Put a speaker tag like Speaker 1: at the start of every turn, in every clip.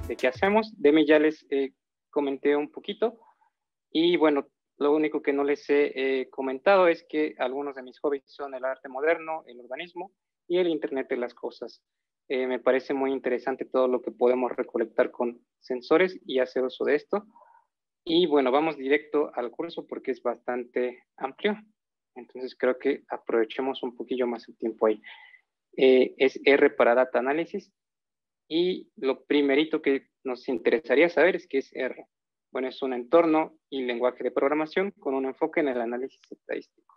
Speaker 1: de qué hacemos. Demi ya les comenté un poquito y bueno, lo único que no les he comentado es que algunos de mis hobbies son el arte moderno, el urbanismo y el Internet de las cosas. Me parece muy interesante todo lo que podemos recolectar con sensores y hacer uso de esto. Y bueno, vamos directo al curso porque es bastante amplio. Entonces creo que aprovechemos un poquillo más el tiempo ahí. Es R para Data Analysis. Y lo primerito que nos interesaría saber es qué es R. Bueno, es un entorno y lenguaje de programación con un enfoque en el análisis estadístico.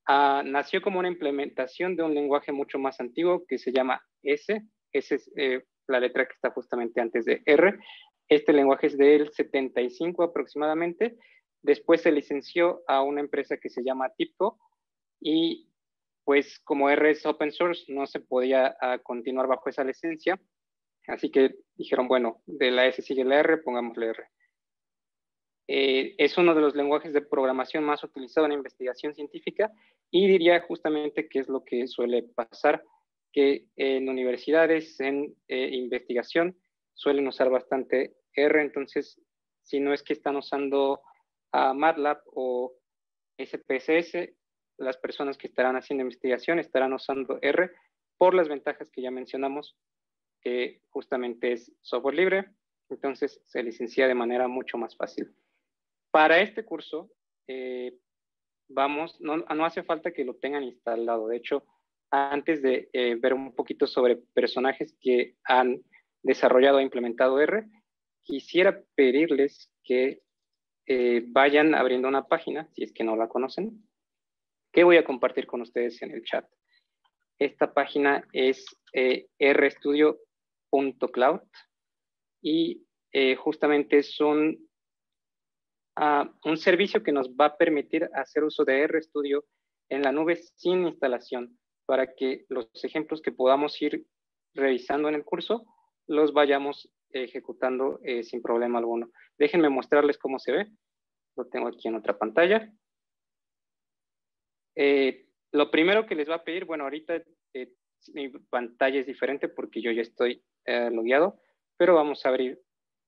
Speaker 1: Nació como una implementación de un lenguaje mucho más antiguo que se llama S. S es la letra que está justamente antes de R. Este lenguaje es del 75 aproximadamente. Después se licenció a una empresa que se llama TIBCO y pues como R es open source no se podía continuar bajo esa licencia. Así que dijeron, bueno, de la S sigue la R, pongámosle R. Es uno de los lenguajes de programación más utilizado en investigación científica y diría justamente que es lo que suele pasar, que en universidades, en investigación, suelen usar bastante R. Entonces, si no es que están usando MATLAB o SPSS, las personas que estarán haciendo investigación estarán usando R por las ventajas que ya mencionamos, que justamente es software libre, entonces se licencia de manera mucho más fácil. Para este curso, no hace falta que lo tengan instalado. De hecho, antes de ver un poquito sobre personajes que han desarrollado e implementado R, quisiera pedirles que vayan abriendo una página, si es que no la conocen, que voy a compartir con ustedes en el chat. Esta página es rstudio.cloud y justamente es un servicio que nos va a permitir hacer uso de RStudio en la nube sin instalación para que los ejemplos que podamos ir revisando en el curso los vayamos ejecutando sin problema alguno. Déjenme mostrarles cómo se ve. Lo tengo aquí en otra pantalla. Lo primero que les va a pedir, bueno, ahorita mi pantalla es diferente porque yo ya estoy logueado, pero vamos a abrir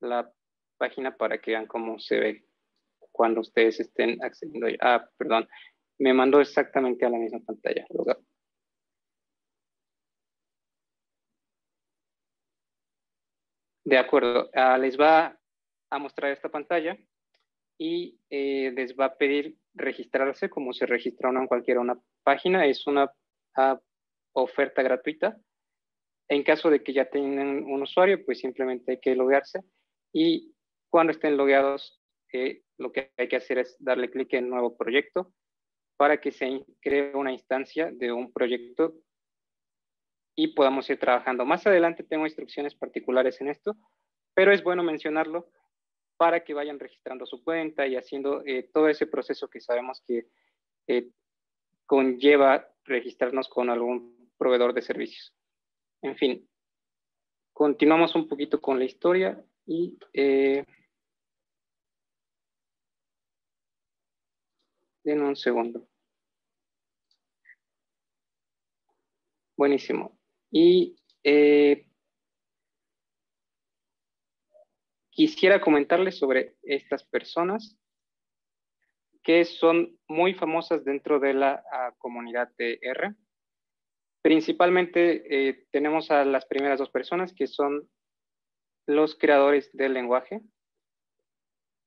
Speaker 1: la página para que vean cómo se ve cuando ustedes estén accediendo. Perdón, me mandó exactamente a la misma pantalla. De acuerdo, les va a mostrar esta pantalla y les va a pedir registrarse como se registra uno en cualquier una página. Es una oferta gratuita. En caso de que ya tengan un usuario, pues simplemente hay que loguearse y cuando estén logueados, lo que hay que hacer es darle clic en nuevo proyecto para que se cree una instancia de un proyecto y podamos ir trabajando. Más adelante tengo instrucciones particulares en esto, pero es bueno mencionarlo para que vayan registrando su cuenta y haciendo todo ese proceso que sabemos que conlleva registrarnos con algún proveedor de servicios. En fin, continuamos un poquito con la historia y denme un segundo. Buenísimo. Y quisiera comentarles sobre estas personas que son muy famosas dentro de la comunidad de R. Principalmente tenemos a las primeras dos personas que son los creadores del lenguaje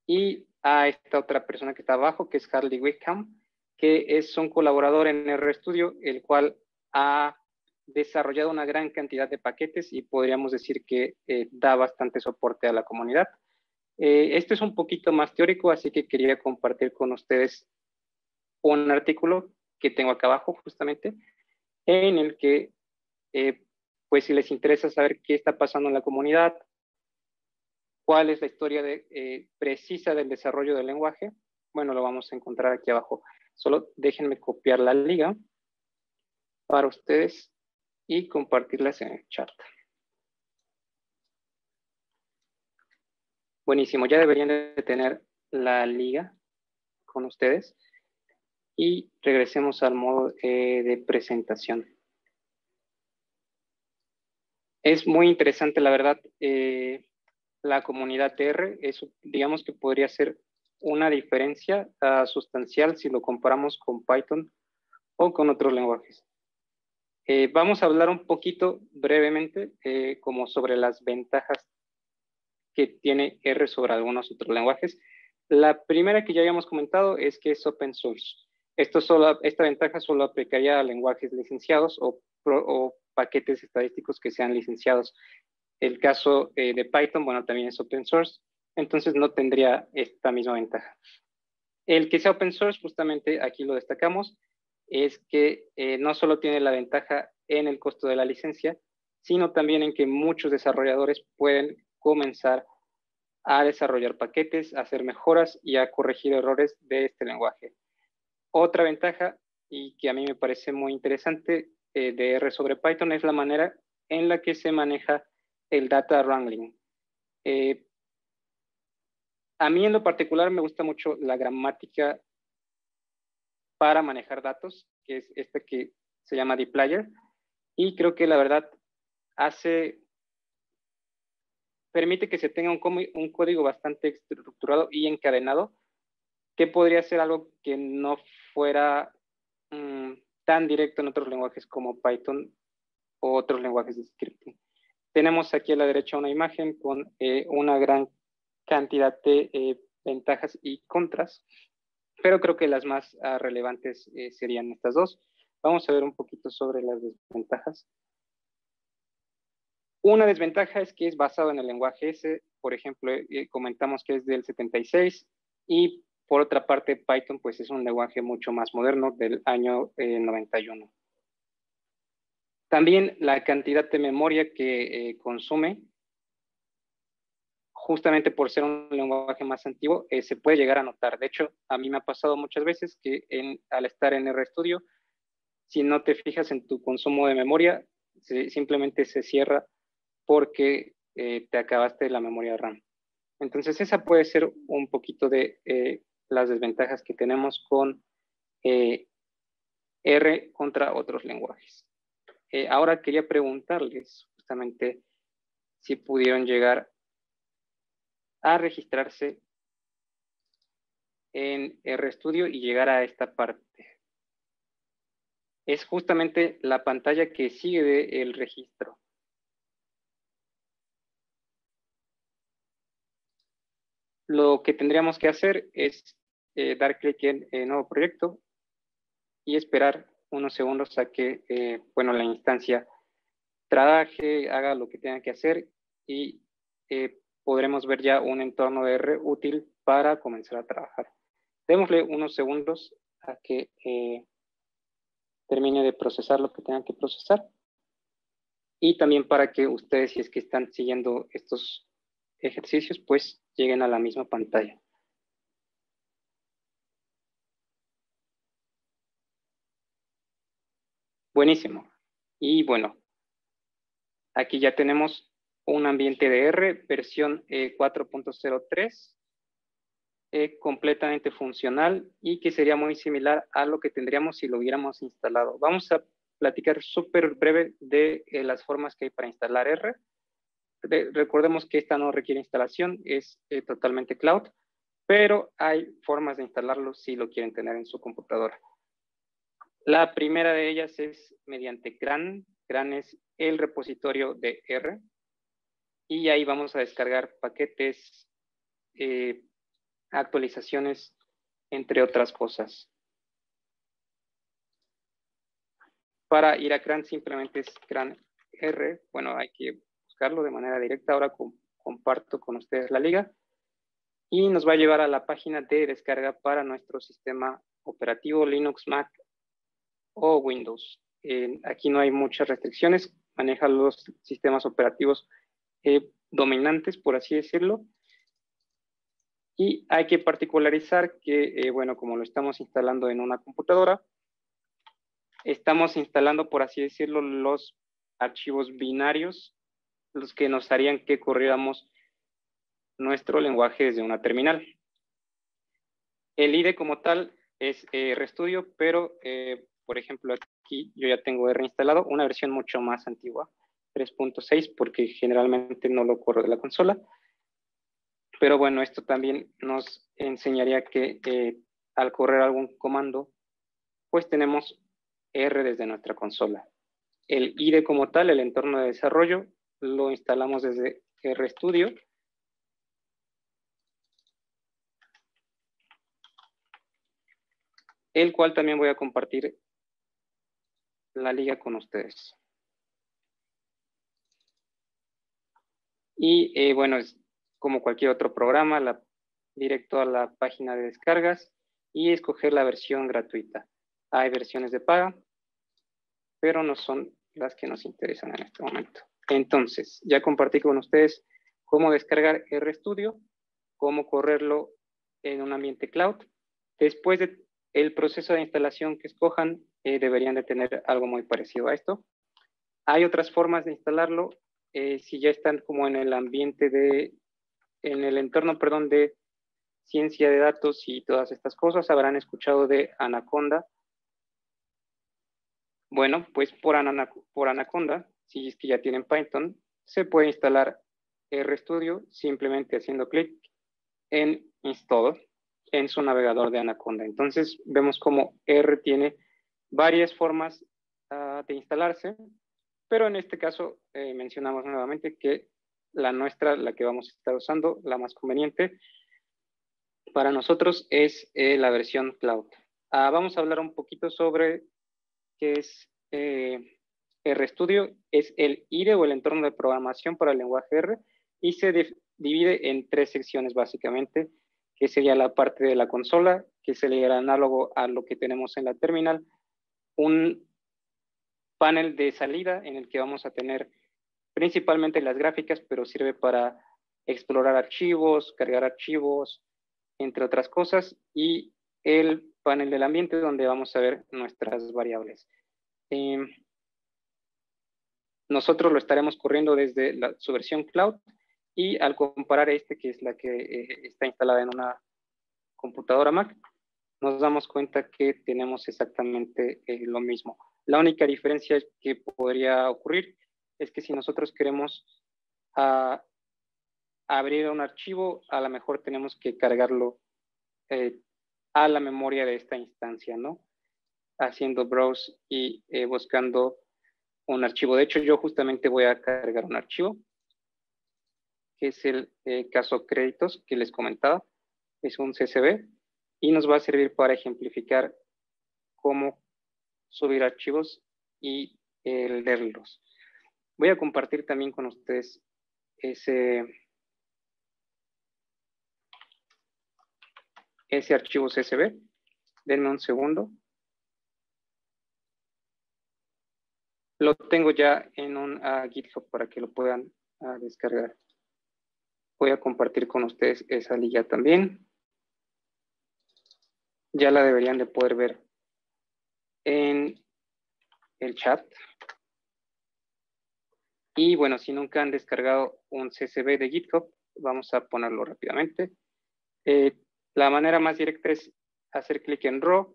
Speaker 1: y a esta otra persona que está abajo, que es Harley Wickham, que es un colaborador en RStudio, el cual ha desarrollado una gran cantidad de paquetes y podríamos decir que da bastante soporte a la comunidad. Esto es un poquito más teórico, así que quería compartir con ustedes un artículo que tengo acá abajo justamente, en el que, pues si les interesa saber qué está pasando en la comunidad, cuál es la historia precisa del desarrollo del lenguaje, bueno, lo vamos a encontrar aquí abajo. Solo déjenme copiar la liga para ustedes y compartirlas en el chat. Buenísimo, ya deberían de tener la liga con ustedes. Y regresemos al modo de presentación. Es muy interesante, la verdad, la comunidad R. Eso, digamos que podría ser una diferencia sustancial si lo comparamos con Python o con otros lenguajes. Vamos a hablar un poquito brevemente como sobre las ventajas que tiene R sobre algunos otros lenguajes. La primera que ya habíamos comentado es que es open source. Esta ventaja solo aplicaría a lenguajes licenciados o paquetes estadísticos que sean licenciados. El caso de Python, bueno, también es open source, entonces no tendría esta misma ventaja. El que sea open source, justamente aquí lo destacamos, es que no solo tiene la ventaja en el costo de la licencia, sino también en que muchos desarrolladores pueden comenzar a desarrollar paquetes, a hacer mejoras y a corregir errores de este lenguaje. Otra ventaja, y que a mí me parece muy interesante de R sobre Python, es la manera en la que se maneja el data wrangling. A mí en lo particular me gusta mucho la gramática para manejar datos, que es esta que se llama dplyr, y creo que la verdad permite que se tenga un código bastante estructurado y encadenado, que podría ser algo que no fuera tan directo en otros lenguajes como Python o otros lenguajes de scripting. Tenemos aquí a la derecha una imagen con una gran cantidad de ventajas y contras, pero creo que las más relevantes serían estas dos. Vamos a ver un poquito sobre las desventajas. Una desventaja es que es basado en el lenguaje S, por ejemplo, comentamos que es del 76 y por otra parte Python pues es un lenguaje mucho más moderno del año 91. También la cantidad de memoria que consume, justamente por ser un lenguaje más antiguo, se puede llegar a notar. De hecho, a mí me ha pasado muchas veces que al estar en RStudio, si no te fijas en tu consumo de memoria, simplemente se cierra porque te acabaste la memoria RAM. Entonces, esa puede ser un poquito de las desventajas que tenemos con R contra otros lenguajes. Ahora quería preguntarles justamente si pudieron llegar a registrarse en RStudio y llegar a esta parte. Es justamente la pantalla que sigue del registro. Lo que tendríamos que hacer es dar clic en nuevo proyecto y esperar unos segundos a que bueno, la instancia trabaje, haga lo que tenga que hacer y podremos ver ya un entorno de R útil para comenzar a trabajar. Démosle unos segundos a que termine de procesar lo que tenga que procesar y también para que ustedes, si es que están siguiendo estos ejercicios, pues lleguen a la misma pantalla. Buenísimo. Y bueno, aquí ya tenemos un ambiente de R, versión 4.03, completamente funcional y que sería muy similar a lo que tendríamos si lo hubiéramos instalado. Vamos a platicar súper breve de las formas que hay para instalar R. Recordemos que esta no requiere instalación, es totalmente cloud, pero hay formas de instalarlo si lo quieren tener en su computadora. La primera de ellas es mediante CRAN. CRAN es el repositorio de R y ahí vamos a descargar paquetes, actualizaciones, entre otras cosas. Para ir a CRAN simplemente es CRAN R. Bueno, hay que buscarlo de manera directa. Ahora comparto con ustedes la liga y nos va a llevar a la página de descarga para nuestro sistema operativo Linux, Mac o Windows. Aquí no hay muchas restricciones, maneja los sistemas operativos dominantes, por así decirlo. Y hay que particularizar que, bueno, como lo estamos instalando en una computadora, estamos instalando, por así decirlo, los archivos binarios, los que nos harían que corriéramos nuestro lenguaje desde una terminal. El IDE como tal es RStudio, pero por ejemplo aquí yo ya tengo R instalado, una versión mucho más antigua. 3.6 porque generalmente no lo corro de la consola. Pero bueno, esto también nos enseñaría que al correr algún comando, pues tenemos R desde nuestra consola. El IDE como tal, el entorno de desarrollo, lo instalamos desde RStudio. El cual también voy a compartir la liga con ustedes. Y bueno, es como cualquier otro programa, directo a la página de descargas y escoger la versión gratuita. Hay versiones de paga, pero no son las que nos interesan en este momento. Entonces, ya compartí con ustedes cómo descargar RStudio, cómo correrlo en un ambiente cloud. Después del proceso de instalación que escojan, deberían de tener algo muy parecido a esto. Hay otras formas de instalarlo. Si ya están como en el ambiente en el entorno, perdón, de ciencia de datos y todas estas cosas, habrán escuchado de Anaconda. Bueno, pues por Anaconda, si es que ya tienen Python, se puede instalar RStudio simplemente haciendo clic en Install en su navegador de Anaconda. Entonces vemos como R tiene varias formas de instalarse, pero en este caso mencionamos nuevamente que la nuestra, la que vamos a estar usando, la más conveniente para nosotros es la versión cloud. Vamos a hablar un poquito sobre qué es RStudio. Es el IDE o el entorno de programación para el lenguaje R y se divide en 3 secciones básicamente, que sería la parte de la consola, que sería análogo a lo que tenemos en la terminal, un panel de salida en el que vamos a tener principalmente las gráficas, pero sirve para explorar archivos, cargar archivos, entre otras cosas, y el panel del ambiente donde vamos a ver nuestras variables. Nosotros lo estaremos corriendo desde su versión cloud y al comparar que es la que está instalada en una computadora Mac, nos damos cuenta que tenemos exactamente lo mismo. La única diferencia que podría ocurrir es que si nosotros queremos abrir un archivo, a lo mejor tenemos que cargarlo a la memoria de esta instancia, ¿no? Haciendo browse y buscando un archivo. De hecho, yo justamente voy a cargar un archivo, que es el caso créditos que les comentaba. Es un CSV y nos va a servir para ejemplificar cómo subir archivos y leerlos. Voy a compartir también con ustedes ese archivo CSV. Denme un segundo. Lo tengo ya en un GitHub para que lo puedan descargar. Voy a compartir con ustedes esa liga también. Ya la deberían de poder ver en el chat. Y bueno, si nunca han descargado un CSV de GitHub, vamos a ponerlo rápidamente. La manera más directa es hacer clic en Raw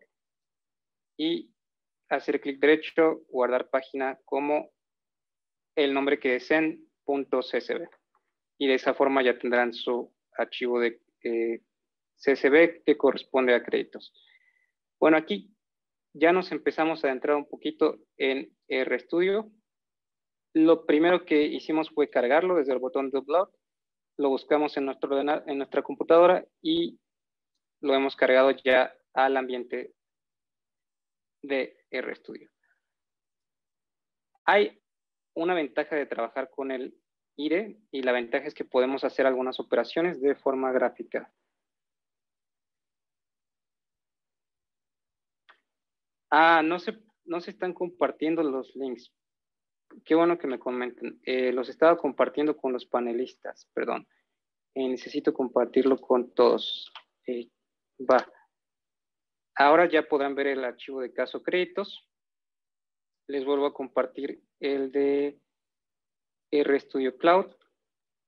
Speaker 1: y hacer clic derecho, guardar página como el nombre que deseen, .csv. Y de esa forma ya tendrán su archivo de CSV que corresponde a créditos. Bueno, aquí ya nos empezamos a adentrar un poquito en RStudio. Lo primero que hicimos fue cargarlo desde el botón de Upload. Lo buscamos en nuestra computadora y lo hemos cargado ya al ambiente de RStudio. Hay una ventaja de trabajar con el IDE y la ventaja es que podemos hacer algunas operaciones de forma gráfica. No se están compartiendo los links. Qué bueno que me comenten. Los estaba compartiendo con los panelistas, perdón. Necesito compartirlo con todos. Va. Ahora ya podrán ver el archivo de caso créditos. Les vuelvo a compartir el de RStudio Cloud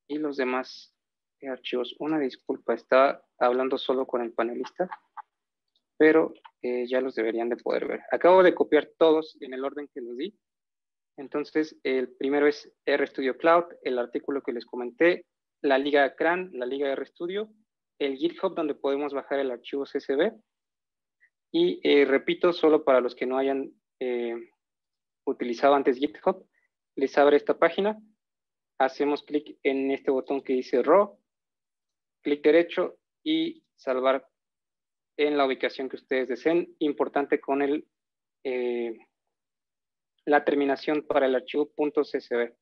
Speaker 1: y los demás archivos. Una disculpa, estaba hablando solo con el panelista, pero ya los deberían de poder ver. Acabo de copiar todos en el orden que los di. Entonces, el primero es RStudio Cloud, el artículo que les comenté, la liga CRAN, la liga RStudio, el GitHub donde podemos bajar el archivo CSV. Y repito, solo para los que no hayan utilizado antes GitHub, les abre esta página, hacemos clic en este botón que dice RAW, clic derecho y salvar en la ubicación que ustedes deseen. Importante con la terminación para el archivo .csv.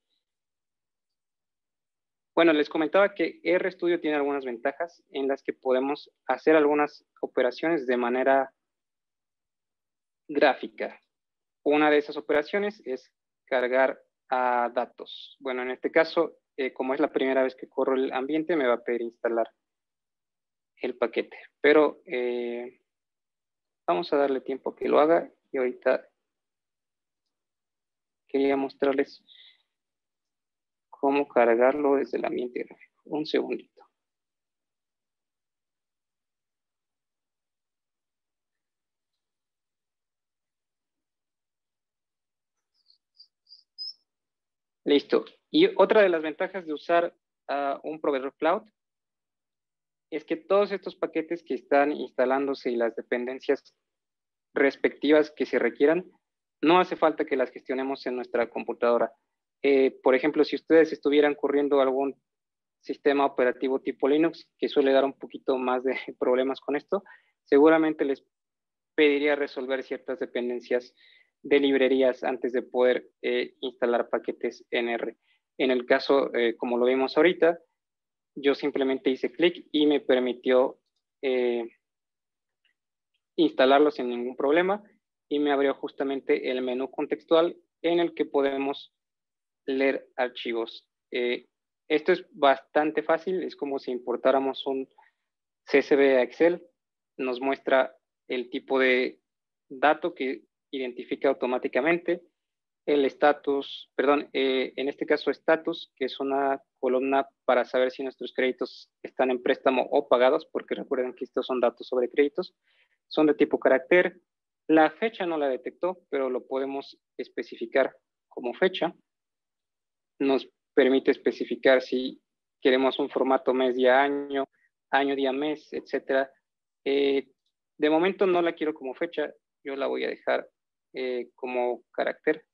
Speaker 1: Bueno, les comentaba que RStudio tiene algunas ventajas en las que podemos hacer algunas operaciones de manera gráfica. Una de esas operaciones es cargar a datos. Bueno, en este caso, como es la primera vez que corro el ambiente, me va a pedir instalar el paquete. Pero vamos a darle tiempo a que lo haga y ahorita quería mostrarles cómo cargarlo desde el ambiente gráfico. Un segundito. Listo. Y otra de las ventajas de usar un proveedor cloud es que todos estos paquetes que están instalándose y las dependencias respectivas que se requieran, no hace falta que las gestionemos en nuestra computadora. Por ejemplo, si ustedes estuvieran corriendo algún sistema operativo tipo Linux, que suele dar un poquito más de problemas con esto, seguramente les pediría resolver ciertas dependencias de librerías antes de poder instalar paquetes en R. En el caso, como lo vimos ahorita, yo simplemente hice clic y me permitió instalarlos sin ningún problema y me abrió justamente el menú contextual en el que podemos leer archivos. Esto es bastante fácil, es como si importáramos un CSV a Excel, nos muestra el tipo de dato que identifica automáticamente, el estatus, perdón, en este caso estatus, que es una columna para saber si nuestros créditos están en préstamo o pagados, porque recuerden que estos son datos sobre créditos, son de tipo carácter. La fecha no la detectó, pero lo podemos especificar como fecha. Nos permite especificar si queremos un formato mes, día, año, año, día, mes, etc. De momento no la quiero como fecha, yo la voy a dejar como carácter.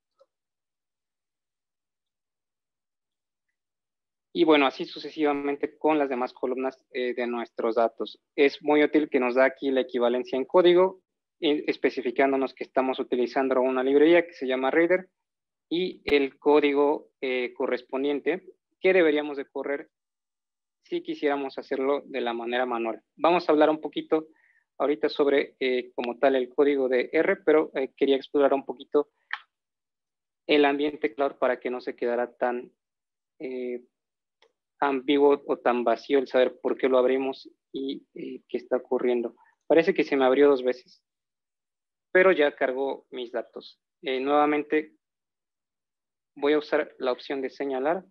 Speaker 1: Y bueno, así sucesivamente con las demás columnas de nuestros datos. Es muy útil que nos da aquí la equivalencia en código, especificándonos que estamos utilizando una librería que se llama Reader y el código correspondiente que deberíamos de correr si quisiéramos hacerlo de la manera manual. Vamos a hablar un poquito ahorita sobre como tal el código de R, pero quería explorar un poquito el ambiente cloud para que no se quedara tan ambiguo o tan vacío el saber por qué lo abrimos y qué está ocurriendo. Parece que se me abrió 2 veces, pero ya cargó mis datos. Nuevamente voy a usar la opción de señalar.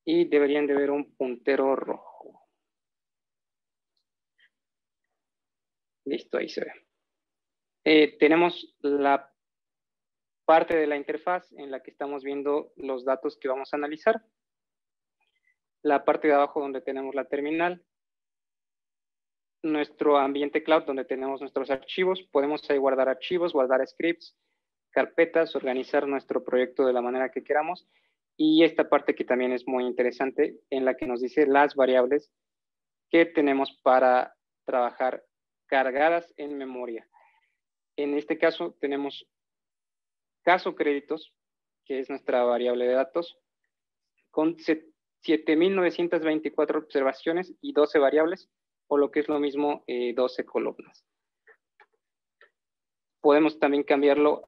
Speaker 1: Y deberían de ver un puntero rojo. Listo, ahí se ve. Tenemos la parte de la interfaz en la que estamos viendo los datos que vamos a analizar. La parte de abajo donde tenemos la terminal. Nuestro ambiente cloud donde tenemos nuestros archivos. Podemos ahí guardar archivos, guardar scripts, carpetas, organizar nuestro proyecto de la manera que queramos. Y esta parte que también es muy interesante en la que nos dice las variables que tenemos para trabajar cargadas en memoria. En este caso tenemos caso créditos, que es nuestra variable de datos, con 7.924 observaciones y 12 variables, o lo que es lo mismo, 12 columnas. Podemos también cambiarlo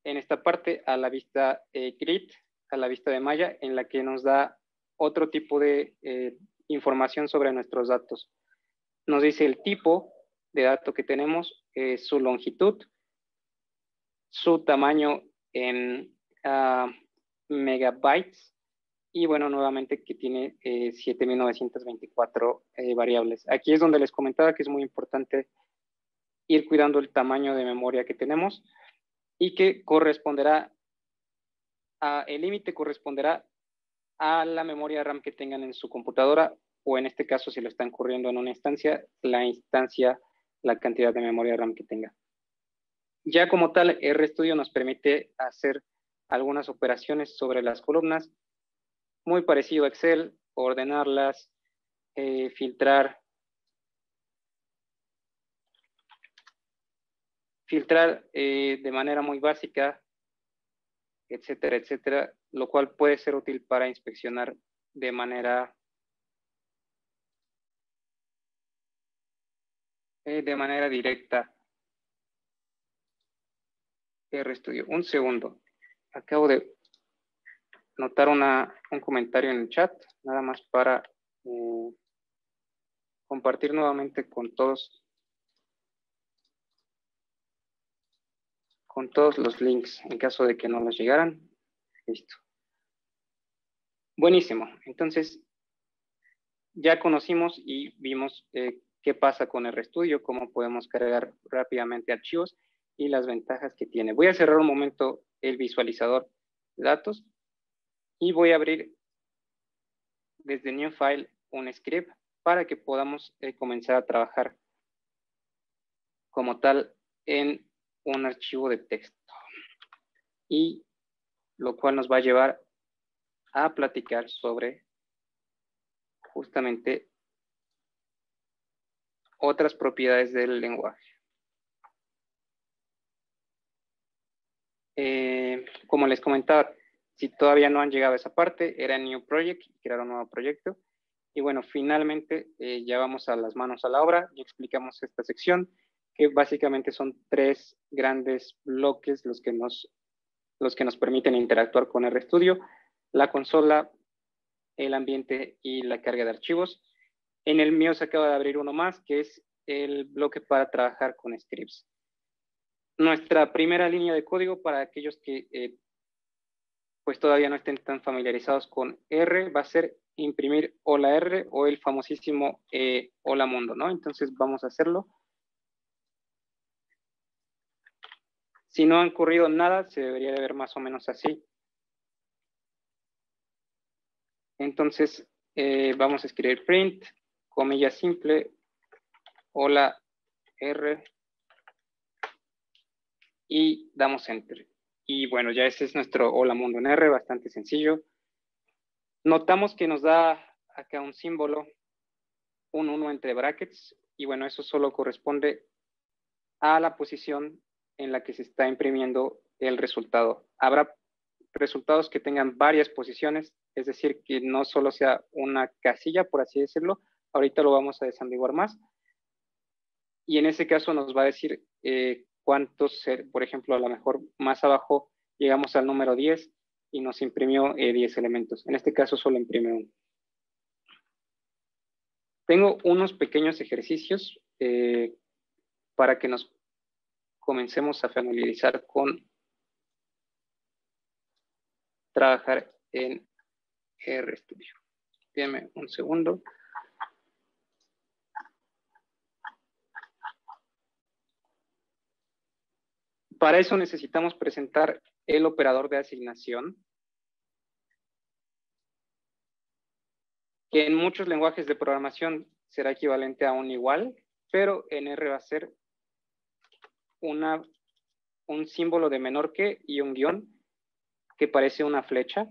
Speaker 1: en esta parte a la vista grid, a la vista de malla, en la que nos da otro tipo de información sobre nuestros datos. Nos dice el tipo de dato que tenemos, su longitud, su tamaño en megabytes y bueno, nuevamente que tiene 7.924 variables. Aquí es donde les comentaba que es muy importante ir cuidando el tamaño de memoria que tenemos y que corresponderá el límite corresponderá a la memoria RAM que tengan en su computadora, o en este caso, si lo están corriendo en una instancia, la cantidad de memoria RAM que tenga. Ya como tal, RStudio nos permite hacer algunas operaciones sobre las columnas, muy parecido a Excel, ordenarlas, filtrar de manera muy básica, etcétera, etcétera, lo cual puede ser útil para inspeccionar de manera directa RStudio. Un segundo. Acabo de notar un comentario en el chat, nada más para compartir nuevamente con todos los links en caso de que no los llegaran. Listo. Buenísimo. Entonces, ya conocimos y vimos qué pasa con RStudio, cómo podemos cargar rápidamente archivos y las ventajas que tiene. Voy a cerrar un momento el visualizador de datos y voy a abrir desde New File un script para que podamos comenzar a trabajar como tal en un archivo de texto. Y lo cual nos va a llevar a platicar sobre justamente otras propiedades del lenguaje. Como les comentaba, si todavía no han llegado a esa parte, era New Project, crear un nuevo proyecto. Y bueno, finalmente ya vamos a las manos a la obra y explicamos esta sección, que básicamente son 3 grandes bloques los que nos permiten interactuar con RStudio: la consola, el ambiente y la carga de archivos. En el mío se acaba de abrir uno más, que es el bloque para trabajar con scripts. Nuestra primera línea de código, para aquellos que pues todavía no estén tan familiarizados con R, va a ser imprimir hola R o el famosísimo hola mundo, ¿no? Entonces vamos a hacerlo. Si no ha ocurrido nada, se debería de ver más o menos así. Entonces vamos a escribir print, comilla simple, hola R, y damos enter. Y bueno, ya ese es nuestro hola mundo en R, bastante sencillo. Notamos que nos da acá un símbolo, un 1 entre brackets, y bueno, eso solo corresponde a la posición en la que se está imprimiendo el resultado. Habrá resultados que tengan varias posiciones, es decir, que no solo sea una casilla, por así decirlo. Ahorita lo vamos a desambiguar más. Y en ese caso nos va a decir cuántos, por ejemplo, a lo mejor más abajo llegamos al número 10 y nos imprimió 10 elementos. En este caso solo imprime 1. Tengo unos pequeños ejercicios para que nos comencemos a familiarizar con trabajar en RStudio. Déjenme un segundo. Para eso necesitamos presentar el operador de asignación, que en muchos lenguajes de programación será equivalente a un igual, pero en R va a ser un símbolo de menor que y un guión que parece una flecha.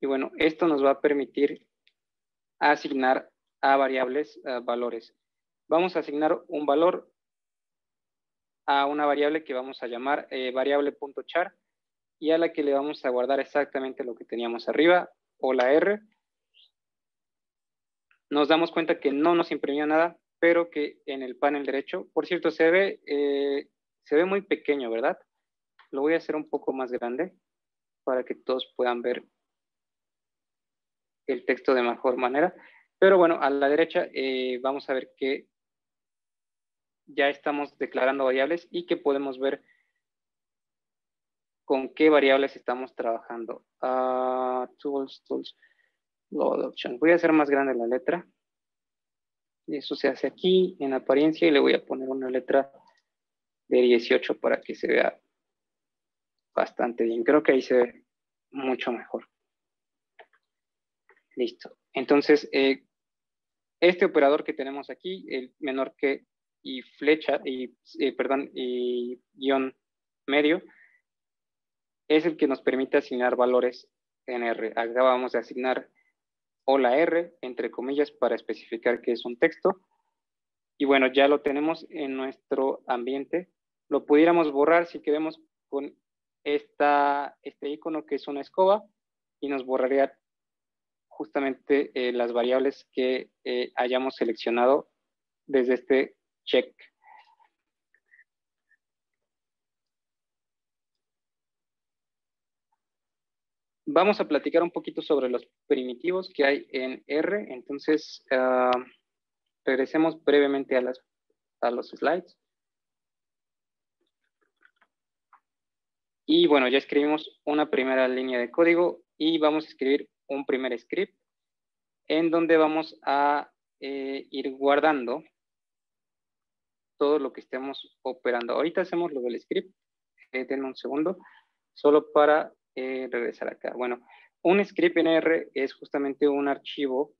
Speaker 1: Y bueno, esto nos va a permitir asignar a variables valores. Vamos a asignar un valor a una variable que vamos a llamar variable.char y a la que le vamos a guardar exactamente lo que teníamos arriba, o la R. Nos damos cuenta que no nos imprimió nada, pero que en el panel derecho, por cierto, se ve muy pequeño, ¿verdad? Lo voy a hacer un poco más grande para que todos puedan ver el texto de mejor manera. Pero bueno, a la derecha vamos a ver que ya estamos declarando variables y que podemos ver con qué variables estamos trabajando. Tools, load option. Voy a hacer más grande la letra. Y eso se hace aquí en apariencia y le voy a poner una letra de 18 para que se vea bastante bien. Creo que ahí se ve mucho mejor. Listo. Entonces, este operador que tenemos aquí, el menor que y flecha, y guión medio, es el que nos permite asignar valores en R. Acá vamos a asignar hola R, entre comillas, para especificar que es un texto. Y bueno, ya lo tenemos en nuestro ambiente. Lo pudiéramos borrar si queremos con este icono que es una escoba y nos borraría justamente las variables que hayamos seleccionado desde este check. Vamos a platicar un poquito sobre los primitivos que hay en R. Entonces, regresemos brevemente a los slides. Y bueno, ya escribimos una primera línea de código y vamos a escribir un primer script en donde vamos a ir guardando todo lo que estemos operando. Ahorita hacemos lo del script. Denme un segundo, solo para regresar acá. Bueno, un script en R es justamente un archivo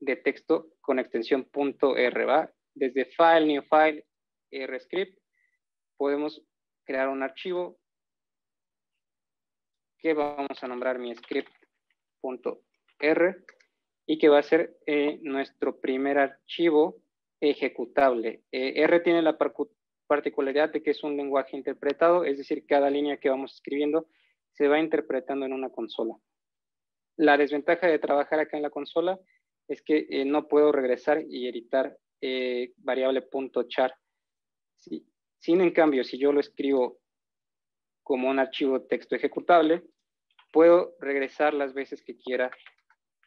Speaker 1: de texto con extensión .r, ¿va? Desde file, new file, rscript, podemos crear un archivo que vamos a nombrar mi script.r y que va a ser nuestro primer archivo ejecutable. R tiene la particularidad de que es un lenguaje interpretado, es decir, cada línea que vamos escribiendo se va interpretando en una consola. La desventaja de trabajar acá en la consola es que no puedo regresar y editar variable .char. Sí. Sin en cambio, si yo lo escribo como un archivo de texto ejecutable, puedo regresar las veces que quiera,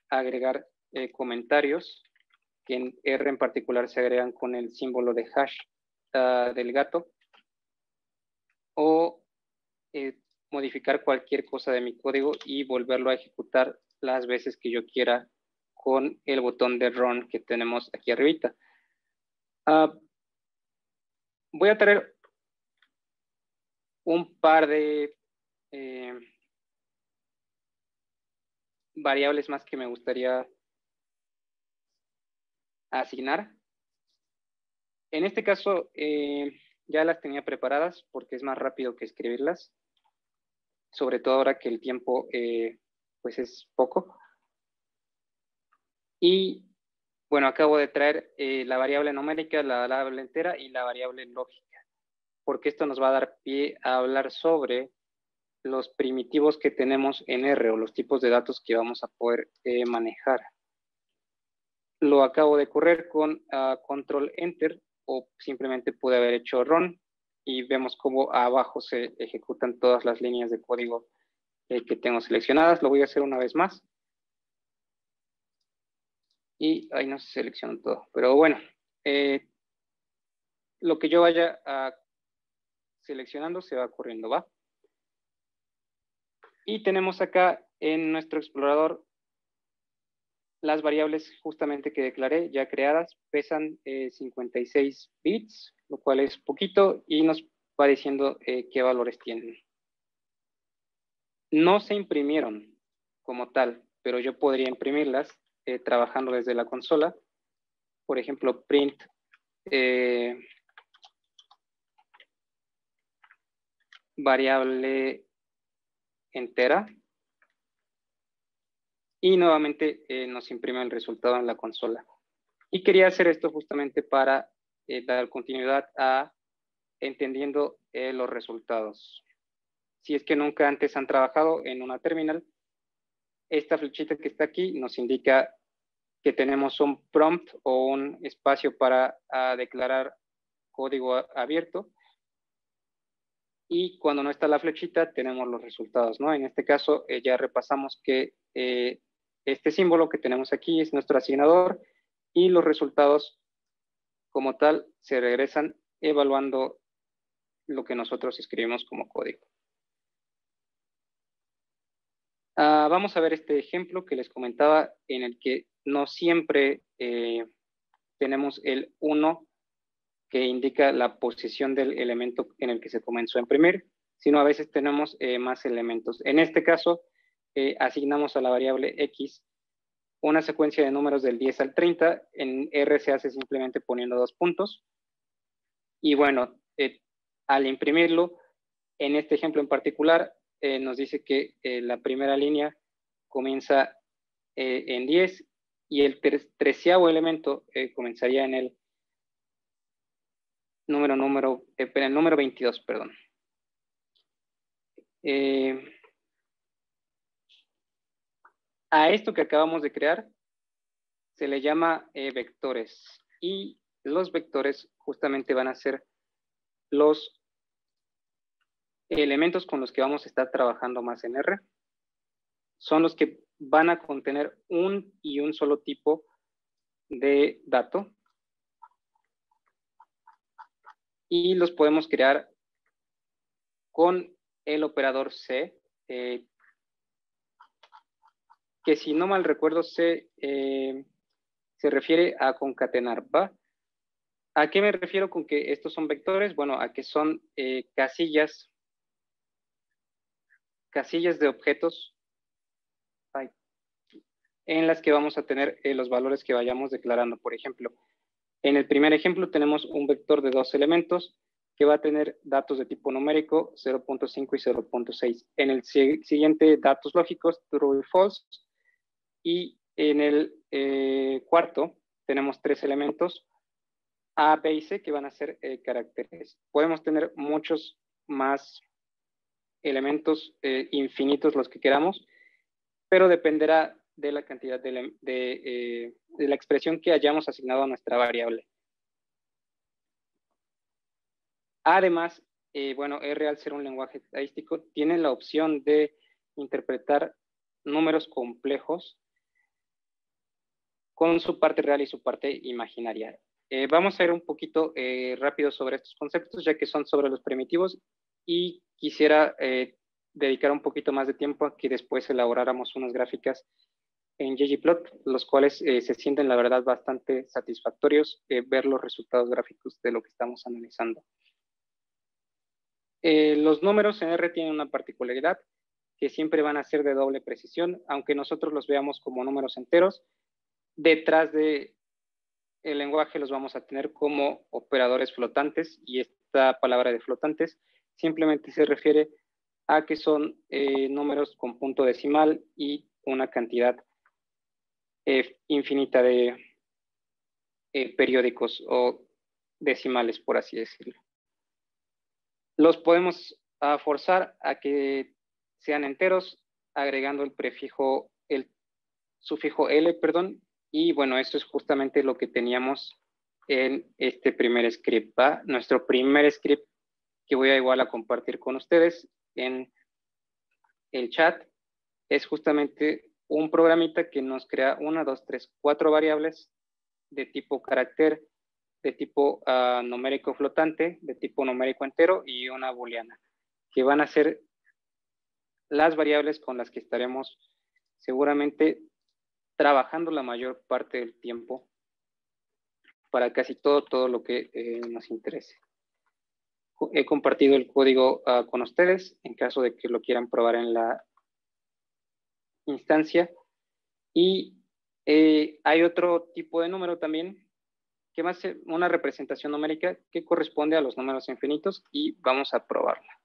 Speaker 1: agregar comentarios, que en R en particular se agregan con el símbolo de hash del gato, o modificar cualquier cosa de mi código y volverlo a ejecutar las veces que yo quiera con el botón de run que tenemos aquí arribita. Voy a traer un par de variables más que me gustaría asignar. En este caso, ya las tenía preparadas porque es más rápido que escribirlas, sobre todo ahora que el tiempo pues es poco. Y bueno, acabo de traer la variable numérica, la variable entera y la variable lógica, porque esto nos va a dar pie a hablar sobre los primitivos que tenemos en R o los tipos de datos que vamos a poder manejar. Lo acabo de correr con control enter o simplemente pude haber hecho run y vemos cómo abajo se ejecutan todas las líneas de código que tengo seleccionadas. Lo voy a hacer una vez más. Y ahí no se selecciona todo. Pero bueno, lo que yo vaya seleccionando se va corriendo, ¿va? Y tenemos acá en nuestro explorador las variables justamente que declaré ya creadas pesan 56 bits, lo cual es poquito y nos va diciendo qué valores tienen. No se imprimieron como tal, pero yo podría imprimirlas trabajando desde la consola. Por ejemplo, print variable entera. Y nuevamente nos imprime el resultado en la consola. Y quería hacer esto justamente para dar continuidad a entendiendo los resultados. Si es que nunca antes han trabajado en una terminal, esta flechita que está aquí nos indica que tenemos un prompt o un espacio para declarar código abierto. Y cuando no está la flechita, tenemos los resultados, ¿no? En este caso, ya repasamos que este símbolo que tenemos aquí es nuestro asignador y los resultados como tal se regresan evaluando lo que nosotros escribimos como código. Vamos a ver este ejemplo que les comentaba en el que no siempre tenemos el 1 que indica la posición del elemento en el que se comenzó a imprimir, sino a veces tenemos más elementos. En este caso, asignamos a la variable X una secuencia de números del 10 al 30. En R se hace simplemente poniendo 2 puntos. Y bueno, al imprimirlo, en este ejemplo en particular, nos dice que la primera línea comienza en 10 y el 13º elemento comenzaría en el número 22, perdón. A esto que acabamos de crear se le llama vectores, y los vectores justamente van a ser los elementos con los que vamos a estar trabajando más en R. Son los que van a contener un y un solo tipo de dato, y los podemos crear con el operador C, que si no mal recuerdo se refiere a concatenar, ¿va? ¿A qué me refiero con que estos son vectores? Bueno, a que son casillas de objetos en las que vamos a tener los valores que vayamos declarando. Por ejemplo, en el primer ejemplo tenemos un vector de 2 elementos que va a tener datos de tipo numérico 0.5 y 0.6. En el siguiente, datos lógicos, true y false. Y en el cuarto tenemos 3 elementos, A, B y C, que van a ser caracteres. Podemos tener muchos más elementos, infinitos los que queramos, pero dependerá de la cantidad de la expresión que hayamos asignado a nuestra variable. Además, bueno, R, al ser un lenguaje estadístico, tiene la opción de interpretar números complejos con su parte real y su parte imaginaria. Vamos a ir un poquito rápido sobre estos conceptos, ya que son sobre los primitivos, y quisiera dedicar un poquito más de tiempo a que después elaboráramos unas gráficas en ggplot, los cuales se sienten, la verdad, bastante satisfactorios ver los resultados gráficos de lo que estamos analizando. Los números en R tienen una particularidad, que siempre van a ser de doble precisión, aunque nosotros los veamos como números enteros. Detrás del lenguaje los vamos a tener como operadores flotantes, y esta palabra de flotantes simplemente se refiere a que son números con punto decimal y una cantidad infinita de periódicos o decimales, por así decirlo. Los podemos forzar a que sean enteros agregando el sufijo L, perdón, y bueno, eso es justamente lo que teníamos en este primer script, ¿va? Nuestro primer script, que voy a igual a compartir con ustedes en el chat, es justamente un programita que nos crea 1, 2, 3, 4 variables de tipo carácter, de tipo numérico flotante, de tipo numérico entero y una booleana, que van a ser las variables con las que estaremos seguramente trabajando la mayor parte del tiempo para casi todo lo que nos interese. He compartido el código con ustedes en caso de que lo quieran probar en la instancia. Y hay otro tipo de número también, que va a ser una representación numérica que corresponde a los números infinitos, y vamos a probarla.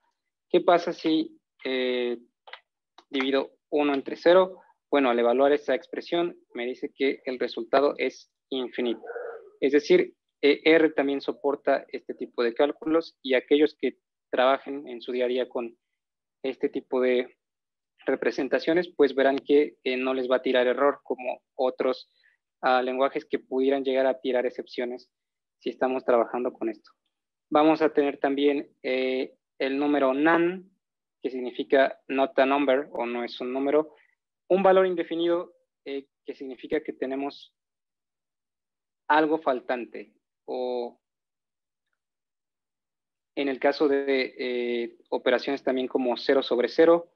Speaker 1: ¿Qué pasa si divido 1 entre 0? Bueno, al evaluar esta expresión me dice que el resultado es infinito. Es decir, R también soporta este tipo de cálculos, y aquellos que trabajen en su día a día con este tipo de representaciones, pues verán que no les va a tirar error como otros lenguajes que pudieran llegar a tirar excepciones si estamos trabajando con esto. Vamos a tener también el número none, que significa not a number, o no es un número, un valor indefinido, que significa que tenemos algo faltante, o en el caso de operaciones también como 0 sobre 0,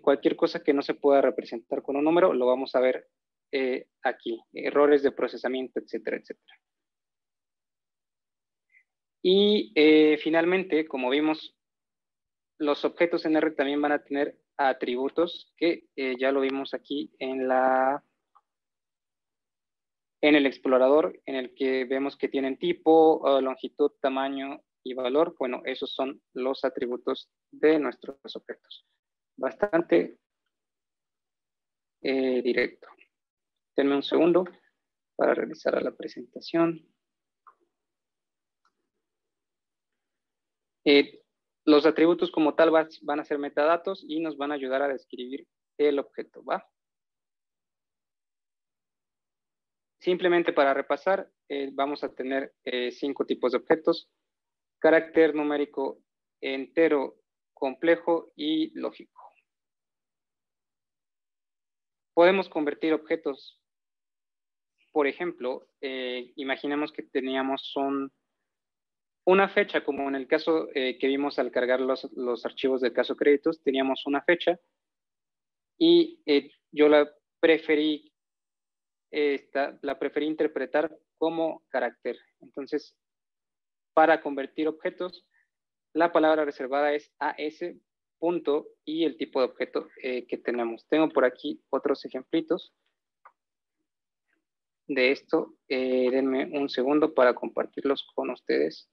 Speaker 1: cualquier cosa que no se pueda representar con un número, lo vamos a ver aquí, errores de procesamiento, etcétera, etcétera. Y finalmente, como vimos, los objetos en R también van a tener atributos que ya lo vimos aquí en el explorador, en el que vemos que tienen tipo, longitud, tamaño y valor. Bueno, esos son los atributos de nuestros objetos. Bastante directo. Denme un segundo para realizar la presentación. Los atributos como tal van a ser metadatos y nos van a ayudar a describir el objeto, ¿va? Simplemente para repasar, vamos a tener 5 tipos de objetos: carácter, numérico, entero, complejo y lógico. Podemos convertir objetos. Por ejemplo, imaginemos que teníamos una fecha, como en el caso que vimos al cargar los archivos del caso créditos, teníamos una fecha y yo la preferí interpretar como carácter. Entonces, para convertir objetos, la palabra reservada es AS punto y el tipo de objeto que tenemos. Tengo por aquí otros ejemplitos de esto. Denme un segundo para compartirlos con ustedes.